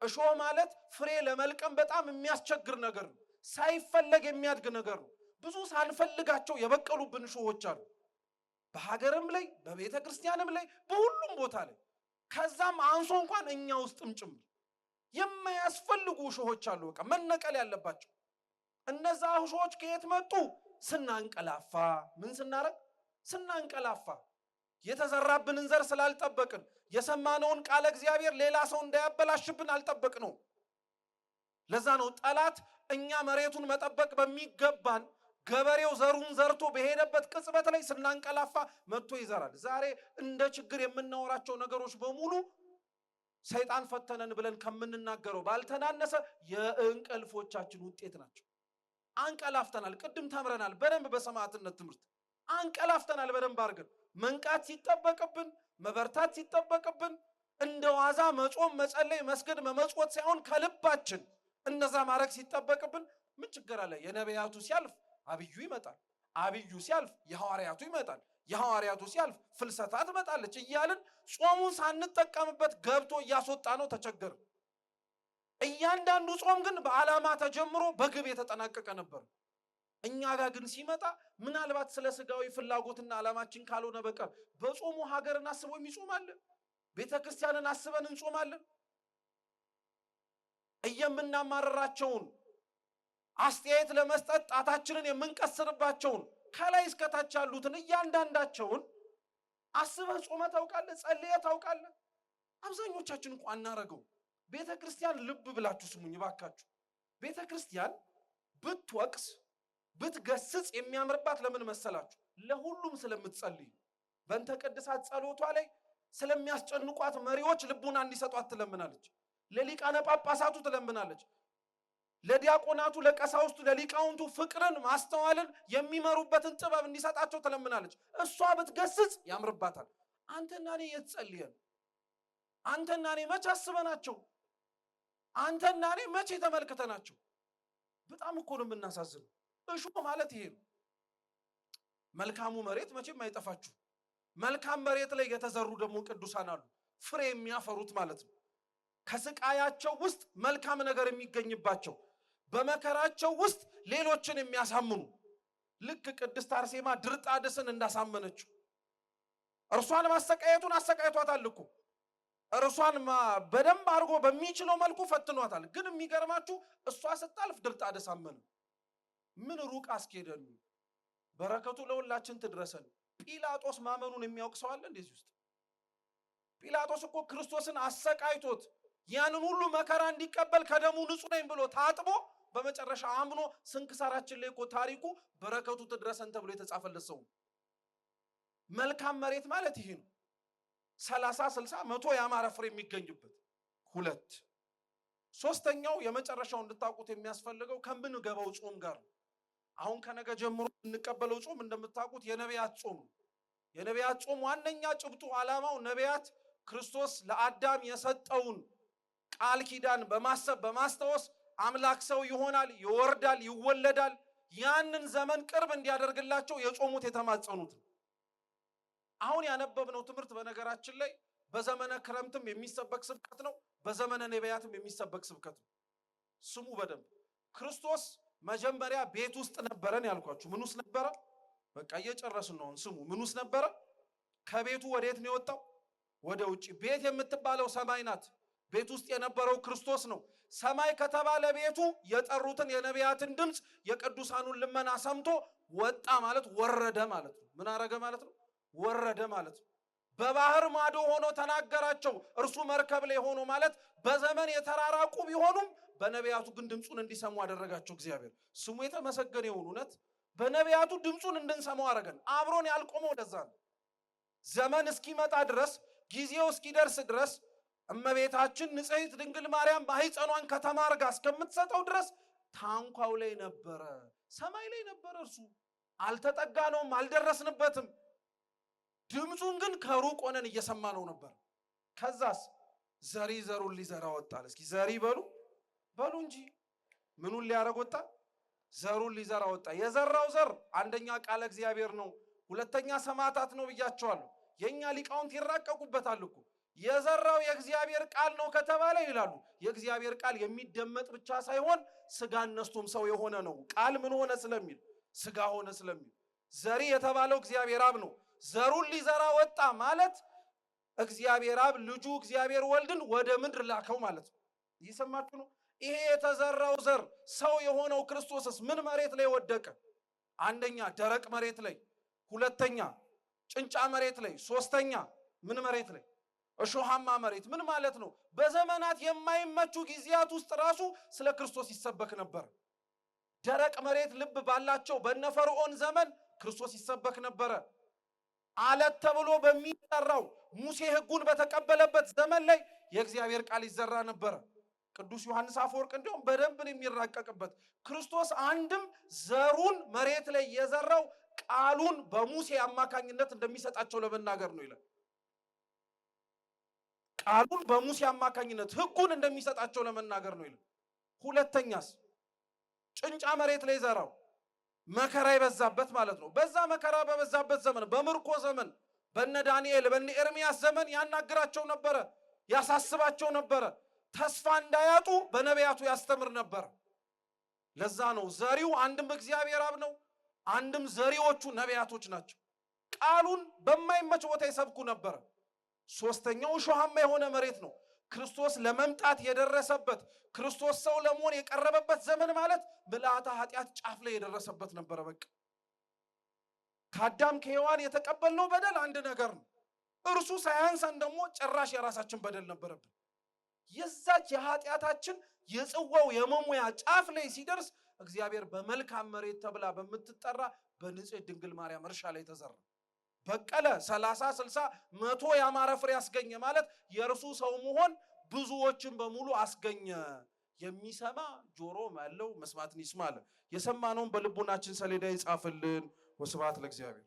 እሾህ ማለት ፍሬ ለመልቀም በጣም የሚያስቸግር ነገር ነው። ሳይፈለግ የሚያድግ ነገር ነው። ብዙ ሳንፈልጋቸው የበቀሉብን እሾሆች አሉ። በሀገርም ላይ በቤተ ክርስቲያንም ላይ በሁሉም ቦታ ላይ ከዛም አንሶ እንኳን እኛ ውስጥም ጭምር የማያስፈልጉ እሾሆች አሉ። በቃ መነቀል ያለባቸው። እነዛ እሾሆች ከየት መጡ? ስናንቀላፋ። ምን ስናረግ? ስናንቀላፋ። የተዘራብንን ዘር ስላልጠበቅን፣ የሰማነውን ቃለ እግዚአብሔር ሌላ ሰው እንዳያበላሽብን አልጠበቅነው። ለዛ ነው ጠላት እኛ መሬቱን መጠበቅ በሚገባን ገበሬው ዘሩን ዘርቶ በሄደበት ቅጽበት ላይ ስናንቀላፋ መጥቶ ይዘራል። ዛሬ እንደ ችግር የምናወራቸው ነገሮች በሙሉ ሰይጣን ፈተነን ብለን ከምንናገረው ባልተናነሰ የእንቅልፎቻችን ውጤት ናቸው። አንቀላፍተናል። ቅድም ተምረናል በደንብ በሰማዕትነት ትምህርት አንቀላፍተናል። በደንብ አድርገን መንቃት ሲጠበቅብን፣ መበርታት ሲጠበቅብን እንደ ዋዛ መጾም፣ መጸለይ፣ መስገድ፣ መመጽወት ሳይሆን ከልባችን እነዛ ማድረግ ሲጠበቅብን ምን ችግር አለ? የነቢያቱ ሲያልፍ አብዩ ይመጣል፣ አብዩ ሲያልፍ የሐዋርያቱ ይመጣል፣ የሐዋርያቱ ሲያልፍ ፍልሰታ ትመጣለች እያልን ጾሙን ሳንጠቀምበት ገብቶ እያስወጣ ነው። ተቸገር። እያንዳንዱ ጾም ግን በዓላማ ተጀምሮ በግብ የተጠናቀቀ ነበር። እኛ ጋር ግን ሲመጣ ምናልባት ስለ ስጋዊ ፍላጎትና ዓላማችን ካልሆነ በቀር በጾሙ ሀገርን አስበው የሚጾማለን፣ ቤተ ክርስቲያንን አስበን እንጾማለን። እየምናማረራቸውን አስተያየት ለመስጠት ጣታችንን የምንቀስርባቸውን ከላይ እስከታች ያሉትን እያንዳንዳቸውን አስበህ ጾመ ታውቃለህ? ጸልየ ታውቃለህ? አብዛኞቻችን እንኳን አናረገው። ቤተ ክርስቲያን ልብ ብላችሁ ስሙኝ ባካችሁ። ቤተ ክርስቲያን ብትወቅስ ብትገስጽ የሚያምርባት ለምን መሰላችሁ? ለሁሉም ስለምትጸልይ። በእንተ ቅድሳት ጸሎቷ ላይ ስለሚያስጨንቋት መሪዎች ልቡና እንዲሰጧት ትለምናለች። ለሊቃነ ጳጳሳቱ ትለምናለች። ለዲያቆናቱ፣ ለቀሳውስቱ፣ ለሊቃውንቱ ፍቅርን፣ ማስተዋልን የሚመሩበትን ጥበብ እንዲሰጣቸው ትለምናለች። እሷ ብትገስጽ ያምርባታል። አንተና እኔ የት ጸልየን? አንተና እኔ መቼ አስበናቸው? አንተና እኔ መቼ ተመልክተናቸው? በጣም እኮ ነው የምናሳዝነው። እሾህ ማለት ይሄ ነው። መልካሙ መሬት መቼም አይጠፋችሁ። መልካም መሬት ላይ የተዘሩ ደግሞ ቅዱሳን አሉ፣ ፍሬ የሚያፈሩት ማለት ነው። ከስቃያቸው ውስጥ መልካም ነገር የሚገኝባቸው፣ በመከራቸው ውስጥ ሌሎችን የሚያሳምኑ፣ ልክ ቅድስት አርሴማ ድርጣድስን እንዳሳመነችው። እርሷን ማሰቃየቱን አሰቃይቷታል እኮ። እርሷን በደንብ አድርጎ በሚችለው መልኩ ፈትኗታል። ግን የሚገርማችሁ እሷ ስታልፍ ድርጣድስ አመነ። ምን ሩቅ አስኬደን። በረከቱ ለሁላችን ትድረሰን። ጲላጦስ ማመኑን የሚያውቅ ሰው አለ እንደዚህ ውስጥ? ጲላጦስ እኮ ክርስቶስን አሰቃይቶት ያንን ሁሉ መከራ እንዲቀበል ከደሙ ንጹሕ ነኝ ብሎ ታጥቦ በመጨረሻ አምኖ ስንክሳራችን ላይ እኮ ታሪኩ በረከቱ ትድረሰን ተብሎ የተጻፈለት ሰው። መልካም መሬት ማለት ይሄ ነው። 30 60 100 ያማረ ፍሬ የሚገኝበት። ሁለት ሶስተኛው የመጨረሻው እንድታውቁት የሚያስፈልገው ከምንገባው ጾም ጋር ነው። አሁን ከነገ ጀምሮ እንቀበለው ጾም እንደምታውቁት የነቢያት ጾም ነው። የነቢያት ጾም ዋነኛ ጭብጡ ዓላማው ነቢያት ክርስቶስ ለአዳም የሰጠውን ቃል ኪዳን በማሰብ በማስታወስ አምላክ ሰው ይሆናል፣ ይወርዳል፣ ይወለዳል፣ ያንን ዘመን ቅርብ እንዲያደርግላቸው የጾሙት የተማጸኑት ነው። አሁን ያነበብነው ትምህርት በነገራችን ላይ በዘመነ ክረምትም የሚሰበክ ስብከት ነው፣ በዘመነ ነቢያትም የሚሰበክ ስብከት ነው። ስሙ በደንብ። ክርስቶስ መጀመሪያ ቤት ውስጥ ነበረን ያልኳችሁ። ምን ውስጥ ነበረ? በቃ እየጨረስን ነው። ስሙ። ምን ውስጥ ነበረ? ከቤቱ ወዴት ነው የወጣው? ወደ ውጪ። ቤት የምትባለው ሰማይ ናት። ቤት ውስጥ የነበረው ክርስቶስ ነው። ሰማይ ከተባለ ቤቱ የጠሩትን የነቢያትን ድምፅ የቅዱሳኑን ልመና ሰምቶ ወጣ ማለት ወረደ ማለት ነው። ምን አረገ ማለት ነው? ወረደ ማለት ነው። በባህር ማዶ ሆኖ ተናገራቸው። እርሱ መርከብ ላይ ሆኖ ማለት በዘመን የተራራቁ ቢሆኑም በነቢያቱ ግን ድምፁን እንዲሰሙ አደረጋቸው። እግዚአብሔር ስሙ የተመሰገነ ይሁን። እውነት በነቢያቱ ድምፁን እንድንሰማው አደረገን። አብሮን ያልቆመው ለዛ ነው። ዘመን እስኪመጣ ድረስ፣ ጊዜው እስኪደርስ ድረስ እመቤታችን ንጽሕት ድንግል ማርያም ማኅፀኗን ከተማርጋ እስከምትሰጠው ድረስ ታንኳው ላይ ነበረ፣ ሰማይ ላይ ነበረ። እርሱ አልተጠጋነውም፣ አልደረስንበትም። ድምፁን ግን ከሩቅ ሆነን እየሰማነው ነበር። ከዛስ ዘሪ ዘሩን ሊዘራ ወጣል። እስኪ ዘሪ በሉ በሉ እንጂ ምኑን ሊያረግ ወጣ? ዘሩን ሊዘራ ወጣ። የዘራው ዘር አንደኛ ቃለ እግዚአብሔር ነው፣ ሁለተኛ ሰማዕታት ነው ብያቸዋለሁ። የኛ ሊቃውንት ይራቀቁበታል እኮ። የዘራው የእግዚአብሔር ቃል ነው ከተባለ ይላሉ የእግዚአብሔር ቃል የሚደመጥ ብቻ ሳይሆን ስጋ ነስቶም ሰው የሆነ ነው። ቃል ምን ሆነ ስለሚል ስጋ ሆነ ስለሚል ዘሪ የተባለው እግዚአብሔር አብ ነው። ዘሩን ሊዘራ ወጣ ማለት እግዚአብሔር አብ ልጁ እግዚአብሔር ወልድን ወደ ምድር ላከው ማለት ነው። እየሰማችሁ ነው? ይሄ የተዘራው ዘር ሰው የሆነው ክርስቶስስ ምን መሬት ላይ ወደቀ? አንደኛ ደረቅ መሬት ላይ፣ ሁለተኛ ጭንጫ መሬት ላይ፣ ሶስተኛ ምን መሬት ላይ? እሾሃማ መሬት። ምን ማለት ነው? በዘመናት የማይመቹ ጊዜያት ውስጥ ራሱ ስለ ክርስቶስ ይሰበክ ነበር። ደረቅ መሬት ልብ ባላቸው በነ ፈርዖን ዘመን ክርስቶስ ይሰበክ ነበረ። አለት ተብሎ በሚጠራው ሙሴ ሕጉን በተቀበለበት ዘመን ላይ የእግዚአብሔር ቃል ይዘራ ነበረ። ቅዱስ ዮሐንስ አፈወርቅ እንዲሁም በደንብ የሚራቀቅበት ክርስቶስ አንድም ዘሩን መሬት ላይ የዘራው ቃሉን በሙሴ አማካኝነት እንደሚሰጣቸው ለመናገር ነው ይላል። ቃሉን በሙሴ አማካኝነት ሕጉን እንደሚሰጣቸው ለመናገር ነው ይላል። ሁለተኛስ ጭንጫ መሬት ላይ ዘራው መከራ ይበዛበት ማለት ነው። በዛ መከራ በበዛበት ዘመን በምርኮ ዘመን በነ ዳንኤል በነ ኤርሚያስ ዘመን ያናግራቸው ነበረ፣ ያሳስባቸው ነበረ። ተስፋ እንዳያጡ በነቢያቱ ያስተምር ነበር። ለዛ ነው ዘሪው አንድም እግዚአብሔር አብ ነው፣ አንድም ዘሪዎቹ ነቢያቶች ናቸው። ቃሉን በማይመች ቦታ ይሰብኩ ነበር። ሶስተኛው እሾሃማ የሆነ መሬት ነው። ክርስቶስ ለመምጣት የደረሰበት ክርስቶስ ሰው ለመሆን የቀረበበት ዘመን ማለት ምልአተ ኃጢአት ጫፍ ላይ የደረሰበት ነበረ። በቃ ከአዳም ከሔዋን የተቀበልነው በደል አንድ ነገር ነው። እርሱ ሳያንሰን ደግሞ ጭራሽ የራሳችን በደል ነበረብን። የዛች የኃጢአታችን የጽዋው የመሙያ ጫፍ ላይ ሲደርስ እግዚአብሔር በመልካም መሬት ተብላ በምትጠራ በንጽሕት ድንግል ማርያም እርሻ ላይ ተዘራ። በቀለ 30 60 100 ያማረ ፍሬ አስገኘ ማለት የእርሱ ሰው መሆን ብዙዎችን በሙሉ አስገኘ። የሚሰማ ጆሮ ያለው መስማትን ይስማ አለ። የሰማነውን በልቦናችን ሰሌዳ ይጻፍልን። ወስብሐት ለእግዚአብሔር።